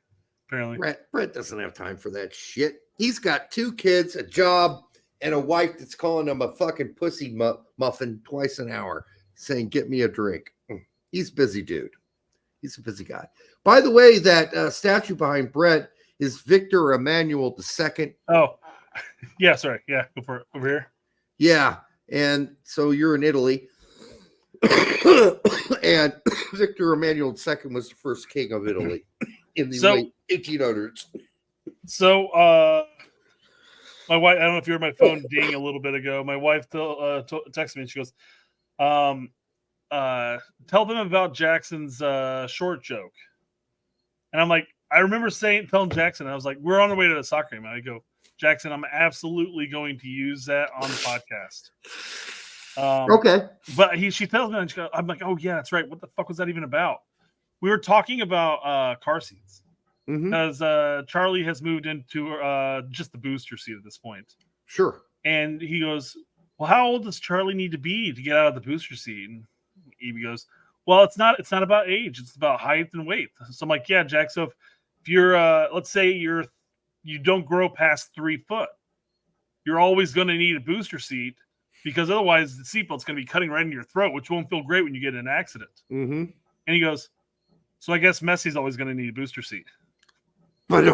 apparently. Brett doesn't have time for that shit. He's got 2 kids, a job, and a wife that's calling him a fucking pussy muffin twice an hour, saying, get me a drink. He's a busy dude. He's a busy guy. By the way, that statue behind Brett is Victor Emmanuel II. Oh, yeah, sorry. Yeah, go for it. Over here. Yeah, and so you're in Italy. And Victor Emmanuel II was the first king of Italy in the late 1800s. So, my wife, I don't know if you heard my phone ding a little bit ago. My wife texted me and she goes, tell them about Jackson's short joke. And I'm like, I remember telling Jackson, I was like, we're on our way to the soccer game. And I go, Jackson, I'm absolutely going to use that on the podcast. Okay. But she tells me, and I'm like, oh, yeah, that's right. What the fuck was that even about? We were talking about car seats. Because Charlie has moved into just the booster seat at this point. Sure. And he goes, well, how old does Charlie need to be to get out of the booster seat? And Evie goes, well, it's not about age. It's about height and weight. So I'm like, yeah, Jack. So if you're, let's say you don't grow past 3 foot, you're always going to need a booster seat because otherwise the seatbelt's going to be cutting right into your throat, which won't feel great when you get in an accident. Mm-hmm. And he goes, so I guess Messi's always going to need a booster seat. But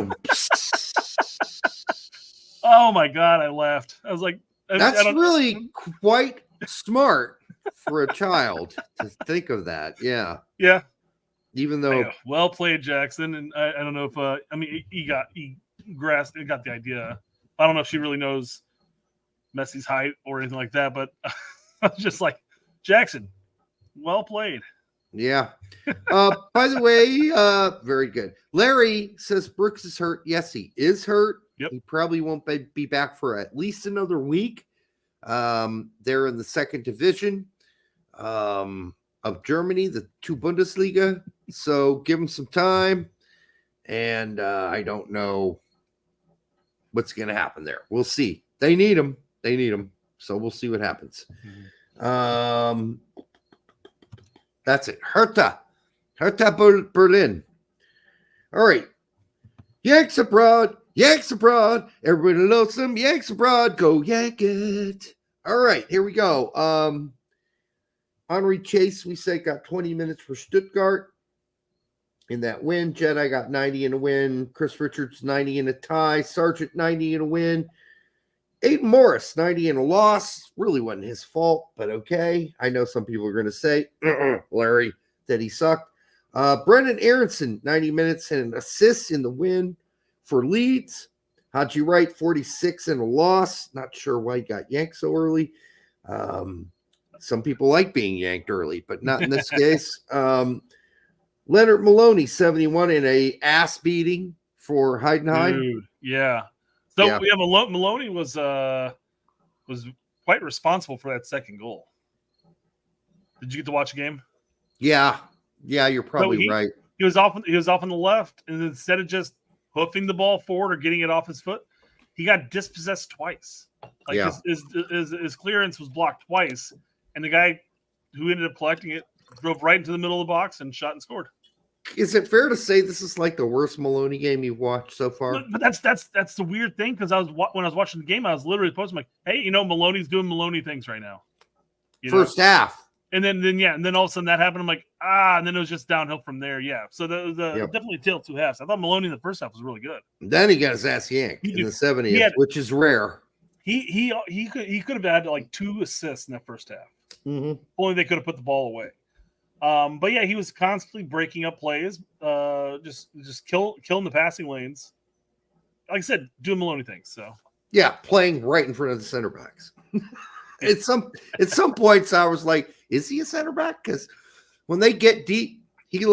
oh my God, I laughed. I was like, that's really quite smart for a child to think of that. Yeah. Yeah. Even though, well played, Jackson. And I don't know if he got the idea. I don't know if she really knows Messi's height or anything like that, but I was just like, Jackson, well played. Yeah. By the way, very good. Larry says Brooks is hurt. Yes, he is hurt. Yep. He probably won't be back for at least another week. They're in the second division of Germany, the 2 Bundesliga. So give him some time. And I don't know what's going to happen there. We'll see. They need him. So we'll see what happens. Mm-hmm. That's it. Hertha Berlin. All right. Yanks abroad. Everybody loves them. Yanks abroad. Go Yank it. All right. Here we go. Henri Chase, we say, got 20 minutes for Stuttgart in that win. Jedi got 90 in a win. Chris Richards, 90 in a tie. Sargent, 90 in a win. Aiden Morris, 90 in a loss. Really wasn't his fault, but okay. I know some people are going to say, Larry, that he sucked. Brendan Aaronson, 90 minutes and an assist in the win for Leeds. Haji Wright, 46 in a loss. Not sure why he got yanked so early. Some people like being yanked early, but not in this case. Leonard Maloney, 71 in a ass beating for Heidenheim. Dude, yeah. So Maloney was quite responsible for that second goal. Did you get to watch the game? Yeah, you're probably right. He was off on the left, and instead of just hoofing the ball forward or getting it off his foot, he got dispossessed twice. Like his clearance was blocked twice, and the guy who ended up collecting it drove right into the middle of the box and shot and scored. Is it fair to say this is like the worst Maloney game you've watched so far? But that's the weird thing, because when I was watching the game, I was literally posting like, "Hey, Maloney's doing Maloney things right now." First half, and then all of a sudden that happened. I'm like, and then it was just downhill from there. Yeah, so definitely a tale of 2 halves. I thought Maloney in the first half was really good. Then he got his ass yanked in the 70th, which is rare. He could have had like 2 assists in that first half. Mm-hmm. Only they could have put the ball away. But yeah, he was constantly breaking up plays, just killing the passing lanes. Like I said, doing Maloney things. So yeah, playing right in front of the center backs. At some points, I was like, "Is he a center back?" Because when they get deep, he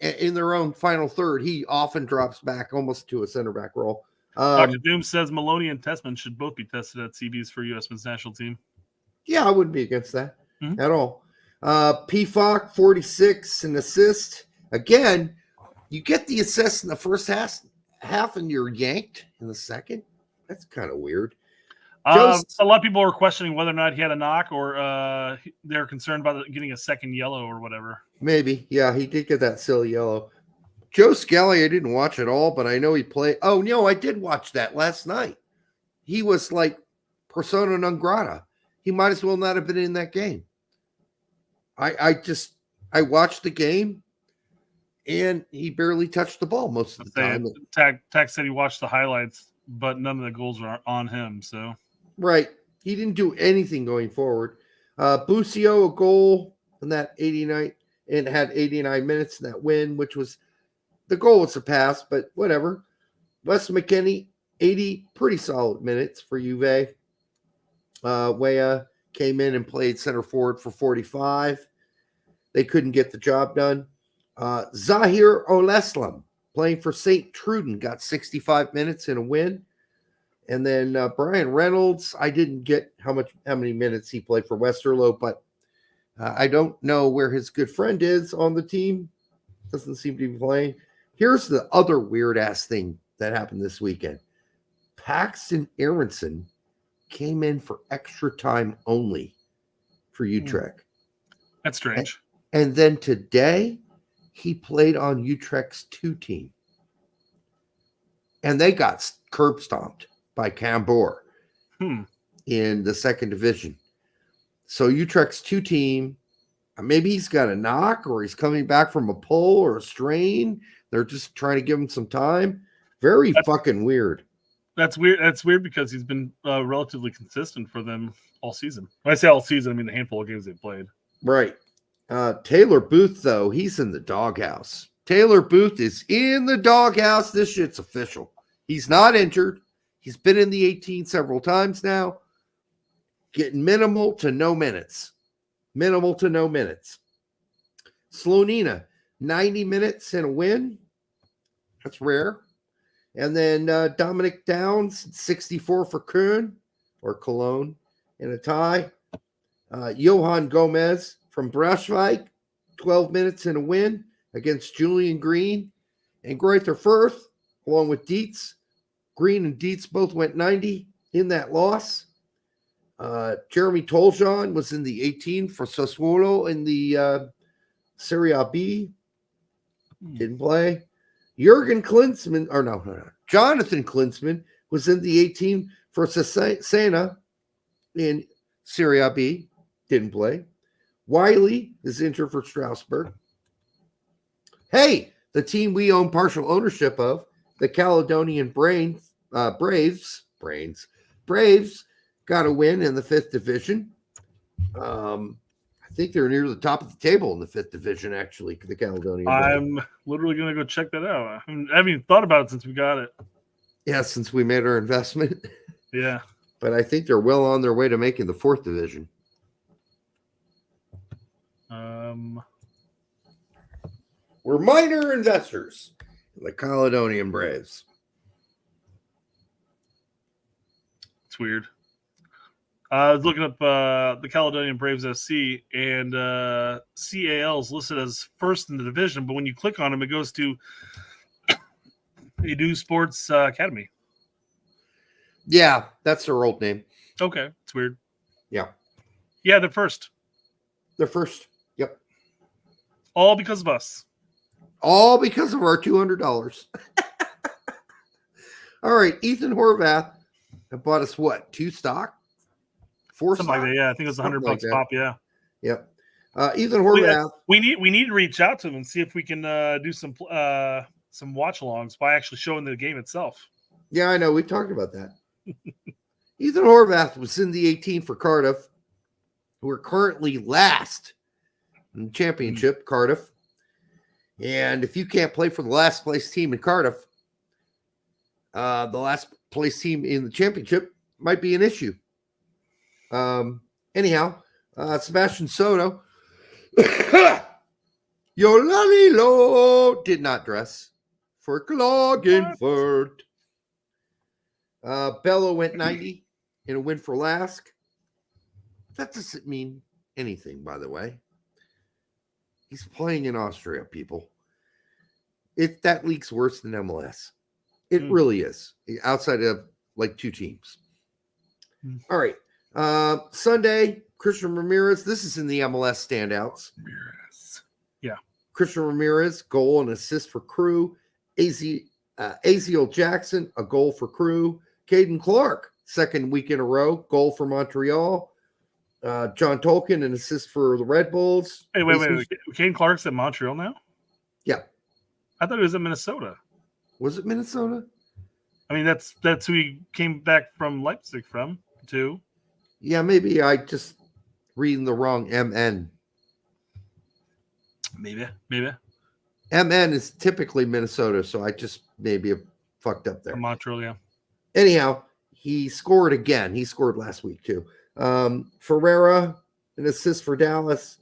in their own final third, he often drops back almost to a center back role. Dr. Doom says Maloney and Tessman should both be tested at CBs for U.S. men's national team. Yeah, I wouldn't be against that at all. PFOC, 46, an assist. Again, you get the assist in the first half and you're yanked in the second. That's kind of weird. A lot of people are questioning whether or not he had a knock, or they're concerned about getting a second yellow or whatever. Maybe. Yeah, he did get that silly yellow. Joe Scally, I didn't watch it all, but I know he played. Oh, no, I did watch that last night. He was like persona non grata. He might as well not have been in that game. I watched the game, and he barely touched the ball most of the time. Tack said he watched the highlights, but none of the goals were on him. So right, he didn't do anything going forward. Busio, a goal in that 89, and had 89 minutes in that win, which was the goal was surpassed, but whatever. Wes McKinney, 80 pretty solid minutes for Juve. Weah came in and played center forward for 45. They couldn't get the job done. Zahir Oleslam, playing for St. Truden, got 65 minutes in a win. And then Brian Reynolds, I didn't get how many minutes he played for Westerlo, but I don't know where his good friend is on the team. Doesn't seem to be playing. Here's the other weird-ass thing that happened this weekend. Paxton Aaronson came in for extra time only for Utrecht. That's strange. And then today, he played on Utrecht's 2 team. And they got curb stomped by Cambor in the second division. So Utrecht's 2 team. Maybe he's got a knock or he's coming back from a pull or a strain. They're just trying to give him some time. Very fucking weird. That's weird. That's weird because he's been relatively consistent for them all season. When I say all season, I mean the handful of games they played. Right. Taylor Booth, though, he's in the doghouse. Taylor Booth is in the doghouse. This shit's official. He's not injured. He's been in the 18 several times now. Getting minimal to no minutes. Minimal to no minutes. Slonina, 90 minutes and a win. That's rare. And then Dominic Downs, 64 for Cologne in a tie. Johan Gomez from Braunschweig, 12 minutes and a win against Julian Green and Greuther Fürth, along with Dietz. Green and Dietz both went 90 in that loss. Jeremy Toljan was in the 18 for Sassuolo in the Serie B. Didn't play. Jonathan Klinsmann was in the 18 for Cesena in Serie B. Didn't play. Wiley is injured for Strasbourg. Hey, the team we own partial ownership of, the Caledonian Braves, got a win in the 5th division. I think they're near the top of the table in the 5th division, actually, the Caledonian Braves. I'm literally going to go check that out. I haven't even thought about it since we got it. Yeah, since we made our investment. Yeah. But I think they're well on their way to making the 4th division. We're minor investors in the Caledonian Braves. It's weird. I was looking up the Caledonian Braves FC, and CAL is listed as first in the division, but when you click on them, it goes to Edu Sports Academy. Yeah, that's their old name. Okay, it's weird. Yeah. Yeah, they're first. They're first. Yep. All because of us. All because of our $200. All right, Ethan Horvath bought us what? 2 stock? 4 Something stock? like that, yeah. I think it was $100 like pop, yeah. Yep. Ethan Horvath. We need to reach out to him and see if we can do some watch-alongs by actually showing the game itself. Yeah, I know. We talked about that. Ethan Horvath was in the 18 for Cardiff, who are currently last in the championship, Cardiff. And if you can't play for the last place team in Cardiff, the last place team in the championship might be an issue. Anyhow, Sebastian Soto, Yolalilo did not dress for Klagenfurt. Bello went 90 in a win for Lask. That doesn't mean anything, by the way. He's playing in Austria, people. That league's worse than MLS. It really is, outside of like 2 teams. All right. Sunday, Christian Ramirez. This is in the MLS standouts. Ramirez. Yeah. Christian Ramirez, goal and assist for Crew. Aziel Jackson, a goal for Crew. Caden Clark, 2nd week in a row, goal for Montreal. John Tolkien, an assist for the Red Bulls. Hey, wait. Caden Clark's at Montreal now? Yeah. I thought he was in Minnesota. Was it Minnesota? I mean, that's who he came back from Leipzig from, too. Yeah, maybe I just reading the wrong MN. Maybe. MN is typically Minnesota, so I just maybe have fucked up there. From Montreal, yeah. Anyhow, he scored again. He scored last week, too. Ferreira, an assist for Dallas.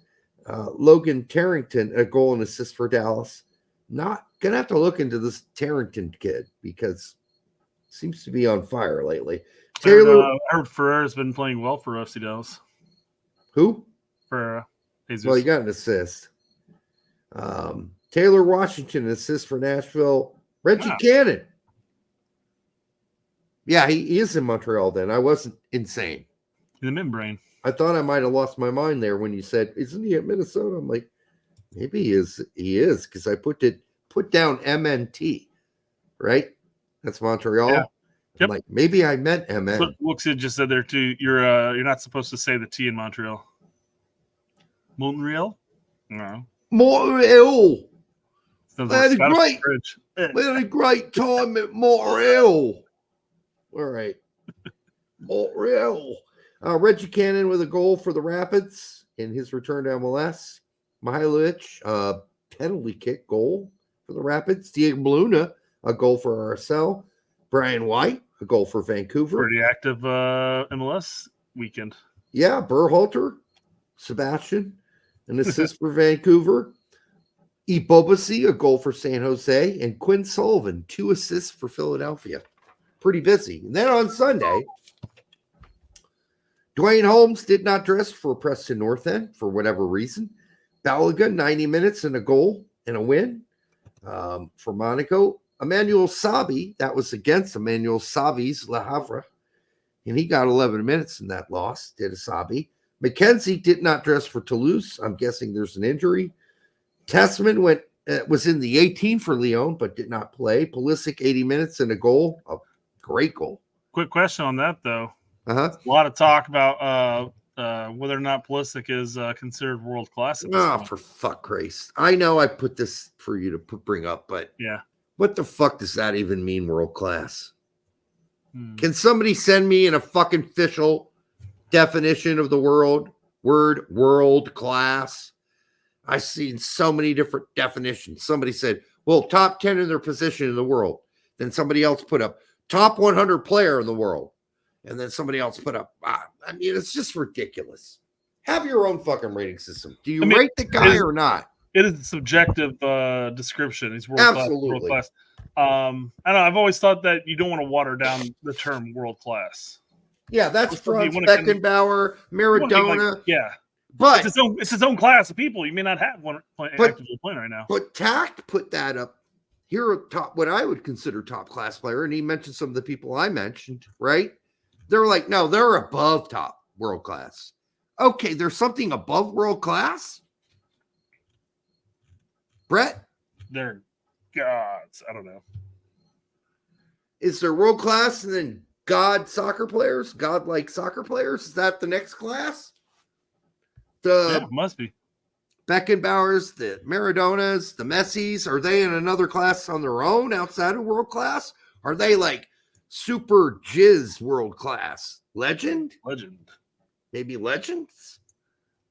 Logan Tarrington, a goal and assist for Dallas. Not going to have to look into this Tarrington kid because he seems to be on fire lately. I heard Ferreira's been playing well for FC Dallas. Who? Ferreira. Jesus. Well, he got an assist. Taylor Washington, an assist for Nashville. Reggie Cannon. Yeah, he is in Montreal then. I wasn't insane. In the membrane. I thought I might have lost my mind there when you said, isn't he at Minnesota? I'm like, maybe he is, because I put down MNT, right? That's Montreal. Yeah. Yep. Like, maybe I meant MN. Looks, it just said there too. You're not supposed to say the T in Montreal. Montreal? No. Montreal. Sounds We had, like a Scottish great, fridge. we had a great time at Montreal. All right. Montreal. Reggie Cannon with a goal for the Rapids in his return to MLS. Mihailovic, penalty kick goal for the Rapids. Diego Luna, a goal for RSL. Brian White, a goal for Vancouver. Pretty active MLS weekend. Yeah, Berhalter, Sebastian, an assist for Vancouver. Ibobasi, a goal for San Jose. And Quinn Sullivan, 2 assists for Philadelphia. Pretty busy. And then on Sunday, Dwayne Holmes did not dress for Preston North End for whatever reason. Balogun, 90 minutes and a goal and a win for Monaco. Emmanuel Sabi, that was against Emmanuel Savi's Le Havre, and he got 11 minutes in that loss, did a Sabi. McKenzie did not dress for Toulouse. I'm guessing there's an injury. Tessman was in the 18 for Lyon, but did not play. Pulisic, 80 minutes and a goal. A great goal. Quick question on that, though. Uh-huh. A lot of talk about whether or not Pulisic is considered world class. Oh, for fuck grace. I know I put this for you to bring up, but yeah. What the fuck does that even mean, world class? Can somebody send me an fucking official definition of the word world class? I've seen so many different definitions. Somebody said, well, top 10 in their position in the world. Then somebody else put up top 100 player in the world. And then somebody else put up, I mean, it's just ridiculous. Have your own fucking rating system. Do you rate the guy or not? It is a subjective description. He's world Absolutely. class. I don't know. I've always thought that you don't want to water down the term world class. Yeah, that's Franz Beckenbauer, Maradona. Yeah. But it's its own class of people. You may not have one actively playing right now. But Tact put that up here top, what I would consider top class player, and he mentioned some of the people I mentioned, right? They're like, no, they're above top world class. Okay, there's something above world class? Brett? They're gods. I don't know. Is there world class and then god soccer players? God-like soccer players? Is that the next class? Yeah, must be. Beckenbauers, the Maradonas, the Messis, are they in another class on their own outside of world class? Are they like super jizz world class? Legend? Maybe legends?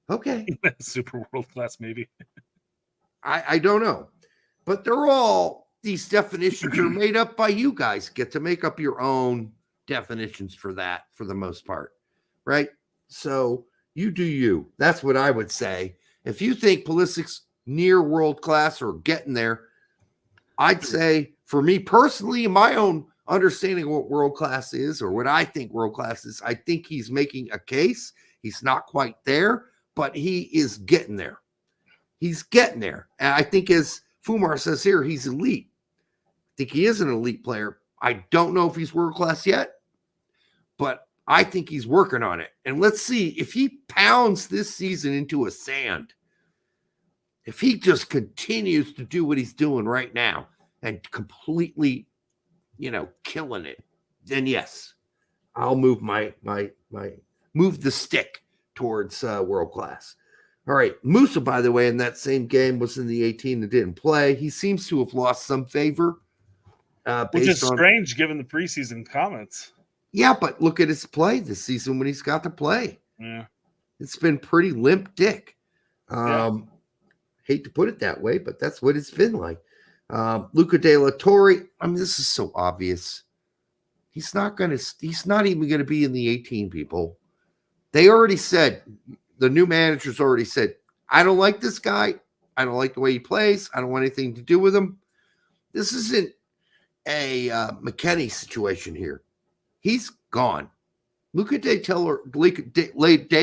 Okay. Super world class, maybe. I don't know. But they're all, these definitions are made up by you guys. Get to make up your own definitions for that for the most part, right? So you do you. That's what I would say. If you think Pulisic's near world class or getting there, I'd say for me personally, my own understanding of what world class is or what I think world class is, I think he's making a case. He's not quite there, but he is getting there. He's getting there. And I think as Fumar says here, he's elite. I think he is an elite player. I don't know if he's world class yet, but I think he's working on it. And let's see if he pounds this season into a sand. If he just continues to do what he's doing right now and completely, killing it, then yes, I'll move move the stick towards world class. All right, Musa, by the way, in that same game was in the 18 and didn't play. He seems to have lost some favor. Which is strange given the preseason comments. Yeah, but look at his play this season when he's got to play. Yeah. It's been pretty limp dick. Yeah. Hate to put it that way, but that's what it's been like. Luca De La Torre, I mean, this is so obvious. He's not even going to be in the 18 people. They already said, the new manager's already said, I don't like this guy. I don't like the way he plays. I don't want anything to do with him. This isn't a McKennie situation here. He's gone. Luca De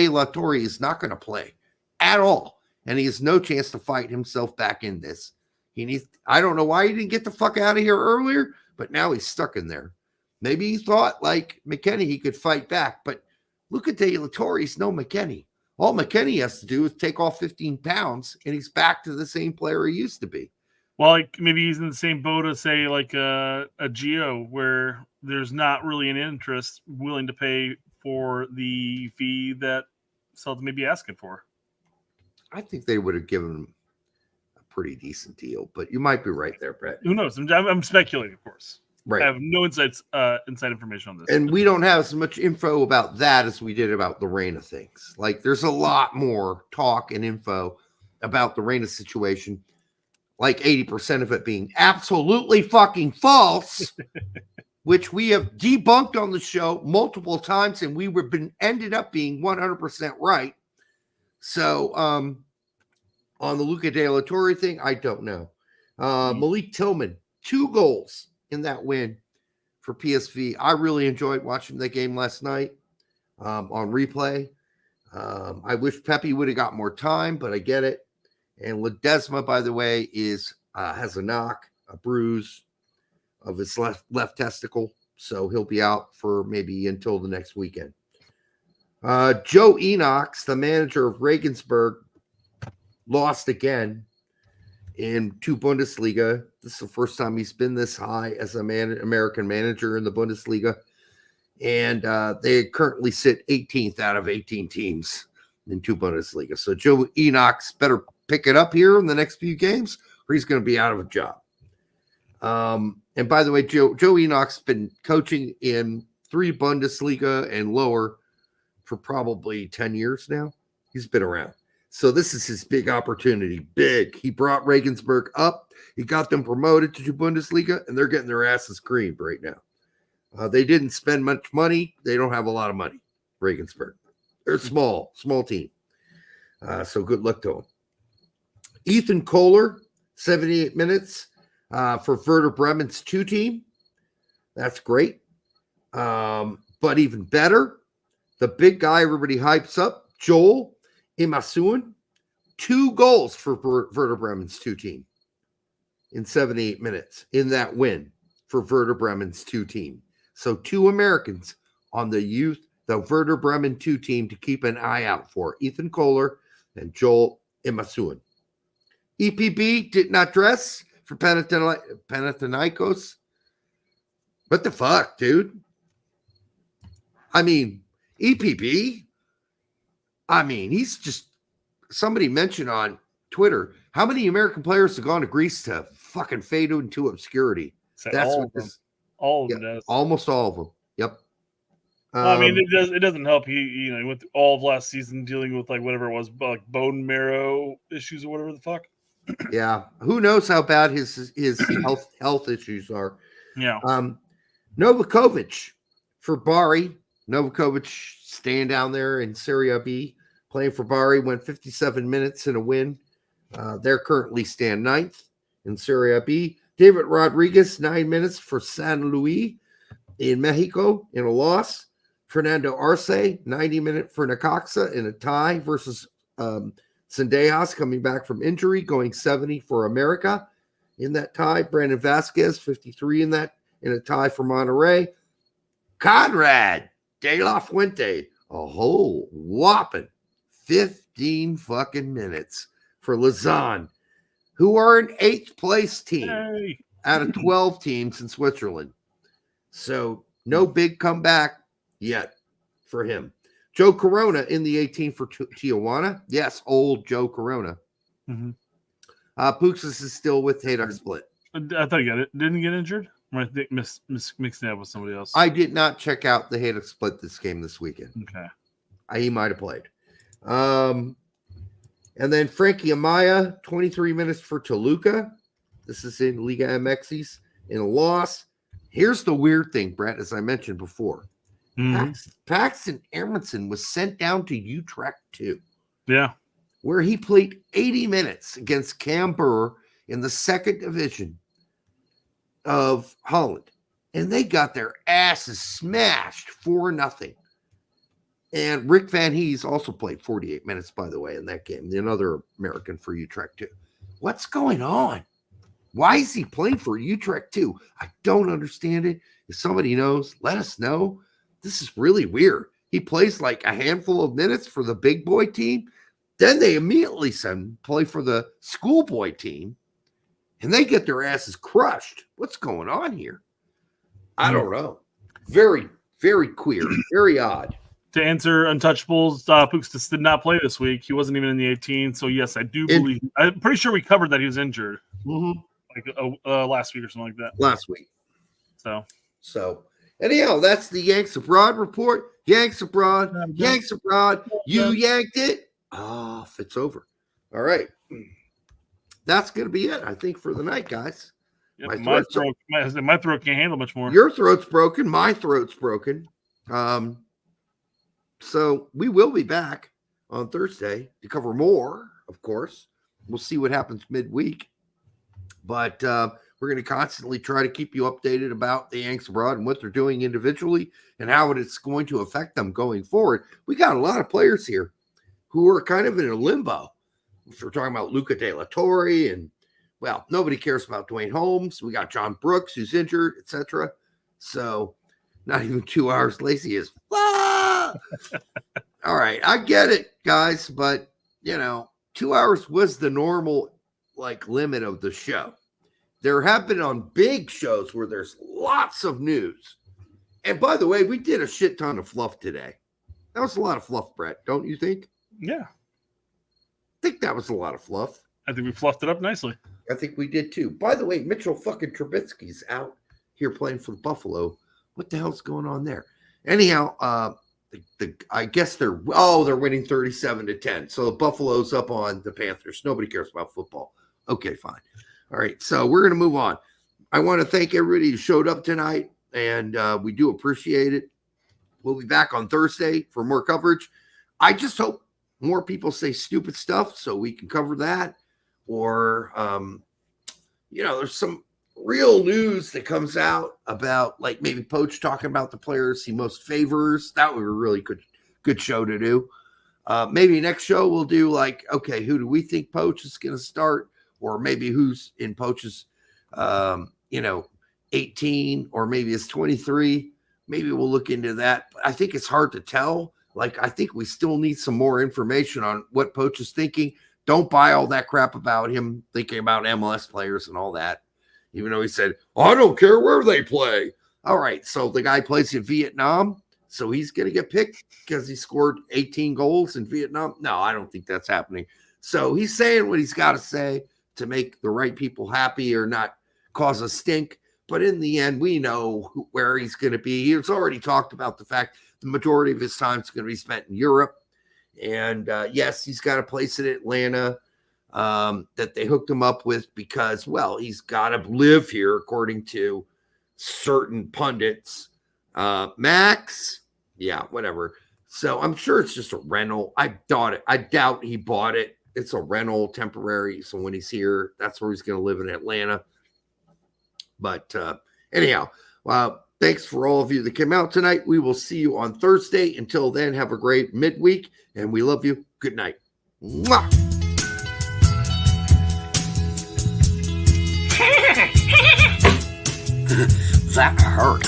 La Torre is not going to play at all. And he has no chance to fight himself back in this. I don't know why he didn't get the fuck out of here earlier, but now he's stuck in there. Maybe he thought, like McKennie, he could fight back, but Luca De La Torre is no McKennie. All McKennie has to do is take off 15 pounds, and he's back to the same player he used to be. Well, like maybe he's in the same boat as, say, like a Gio, where there's not really an interest willing to pay for the fee that Celtic may be asking for. I think they would have given him a pretty decent deal, but you might be right there, Brett. Who knows? I'm speculating, of course. Right. I have no inside information on this. And we don't have as much info about that as we did about the Reyna things. Like, there's a lot more talk and info about the Reyna situation, like 80% of it being absolutely fucking false, which we have debunked on the show multiple times, and we ended up being 100% right. So, on the Luca De La Torre thing, I don't know. Malik Tillman, 2 goals in that win for PSV. I really enjoyed watching the game last night on replay. I wish Pepe would have got more time, but I get it. And Ledesma, by the way, has a knock, a bruise of his left testicle, so he'll be out for maybe until the next weekend. Joe Enox, the manager of Regensburg, lost again in 2 Bundesliga. This is the first time he's been this high as a American manager in the Bundesliga. And they currently sit 18th out of 18 teams in 2 Bundesliga. So Joe Enox better pick it up here in the next few games, or he's going to be out of a job. And by the way, Joe Enoch's been coaching in 3 Bundesliga and lower for probably 10 years now. He's been around. So this is his big opportunity. Big. He brought Regensburg up. He got them promoted to Bundesliga, and they're getting their asses creamed right now. They didn't spend much money. They don't have a lot of money, Regensburg. They're small team. So good luck to them. Ethan Kohler, 78 minutes for Werder Bremen's 2 team. That's great. But even better, the big guy everybody hypes up, Joel Imasuan, 2 goals for Werder Bremen's 2 team in 78 minutes in that win for Werder Bremen's 2 team. So 2 Americans on the Werder Bremen 2 team to keep an eye out for, Ethan Kohler and Joel Imasuan. EPB did not dress for Panathinaikos. What the fuck, dude? I mean, EPB, he's just, somebody mentioned on Twitter, how many American players have gone to Greece to fucking fade into obscurity? That's all what of them. this, All of them does. almost all of them. Yep. It doesn't help. He went through all of last season dealing with like whatever it was, like bone marrow issues or whatever the fuck. Yeah. Who knows how bad his health issues are. Yeah. Novakovic for Bari. Novakovic staying down there in Serie B, playing for Bari, went 57 minutes in a win. They're currently stand 9th in Serie B. David Rodriguez, 9 minutes for San Luis in Mexico in a loss. Fernando Arce, 90 minutes for Necaxa in a tie versus Sendejas coming back from injury, going 70 for America in that tie. Brandon Vasquez, 53 in a tie for Monterrey. Conrad De La Fuente, a whole whopping 15 fucking minutes for Lausanne, who are an 8th place team out of 12 teams in Switzerland. So no big comeback yet for him. Joe Corona in the 18 for Tijuana. Yes, old Joe Corona. Mm-hmm. Puxis is still with Hayduk Split. I thought he didn't get injured. Or I think mixing that with somebody else. I did not check out the Hayduk Split this game this weekend. Okay. He might have played. And then Frankie Amaya, 23 minutes for Toluca. This is in Liga MX's in a loss. Here's the weird thing, Brett, as I mentioned before. Mm-hmm. Paxton Aaronson was sent down to Utrecht 2. Yeah. Where he played 80 minutes against Cambuur in the 2nd division of Holland. And they got their asses smashed 4-0. And Rick Van Hees also played 48 minutes, by the way, in that game. Another American for Utrecht 2. What's going on? Why is he playing for Utrecht 2? I don't understand it. If somebody knows, let us know. This is really weird. He plays like a handful of minutes for the big boy team. Then they immediately send him play for the schoolboy team. And they get their asses crushed. What's going on here? I don't know. Very, very queer. Very odd. to answer Untouchables, Pooks just did not play this week. He wasn't even in the 18. So yes, I do believe. I'm pretty sure we covered that he was injured, like last week or something like that. Last week. So anyhow, that's the Yanks Abroad report. Yanks Abroad, Yanks Abroad. You yanked it. It's over. All right. That's going to be it, I think, for the night, guys. Yep, my throat can't handle much more. Your throat's broken. My throat's broken. So we will be back on Thursday to cover more, of course. We'll see what happens midweek. But we're going to constantly try to keep you updated about the Yanks Abroad and what they're doing individually and how it's going to affect them going forward. We got a lot of players here who are kind of in a limbo. If we're talking about Luca De La Torre and, well, nobody cares about Dwayne Holmes. We got John Brooks, who's injured, etc. So not even 2 hours. Lacey is, all right, I get it, guys, but, 2 hours was the normal, limit of the show. There have been on big shows where there's lots of news. And by the way, we did a shit ton of fluff today. That was a lot of fluff, Brett, don't you think? Yeah. I think that was a lot of fluff. I think we fluffed it up nicely. I think we did too. By the way, Mitchell fucking Trubisky's out here playing for the Buffalo. What the hell's going on there? Anyhow, I guess they're winning 37-10. So the Buffalo's up on the Panthers. Nobody cares about football. Okay, fine. All right, so we're going to move on. I want to thank everybody who showed up tonight, and we do appreciate it. We'll be back on Thursday for more coverage. I just hope more people say stupid stuff so we can cover that. Or, there's some real news that comes out about, maybe Poach talking about the players he most favors. That would be a really good show to do. Maybe next show we'll do, okay, who do we think Poach is going to start? Or maybe who's in Poach's, 18 or maybe it's 23. Maybe we'll look into that. But I think it's hard to tell. I think we still need some more information on what Poach is thinking. Don't buy all that crap about him thinking about MLS players and all that. Even though he said, I don't care where they play. All right, so the guy plays in Vietnam, so he's going to get picked because he scored 18 goals in Vietnam? No, I don't think that's happening. So he's saying what he's got to say to make the right people happy or not cause a stink. But in the end, we know where he's going to be. He's already talked about the fact the majority of his time is going to be spent in Europe. And yes, he's got a place in Atlanta that they hooked him up with because, well, he's got to live here according to certain pundits. Max, yeah, whatever. So I'm sure it's just a rental. I doubt he bought it. It's a rental, temporary. So when he's here, that's where he's going to live in Atlanta. But anyhow, thanks for all of you that came out tonight. We will see you on Thursday. Until then, have a great midweek, and we love you. Good night. Mwah! That hurt.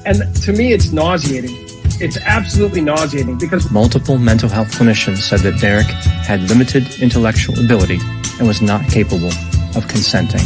And to me, it's nauseating. It's absolutely nauseating because multiple mental health clinicians said that Derek had limited intellectual ability and was not capable of consenting.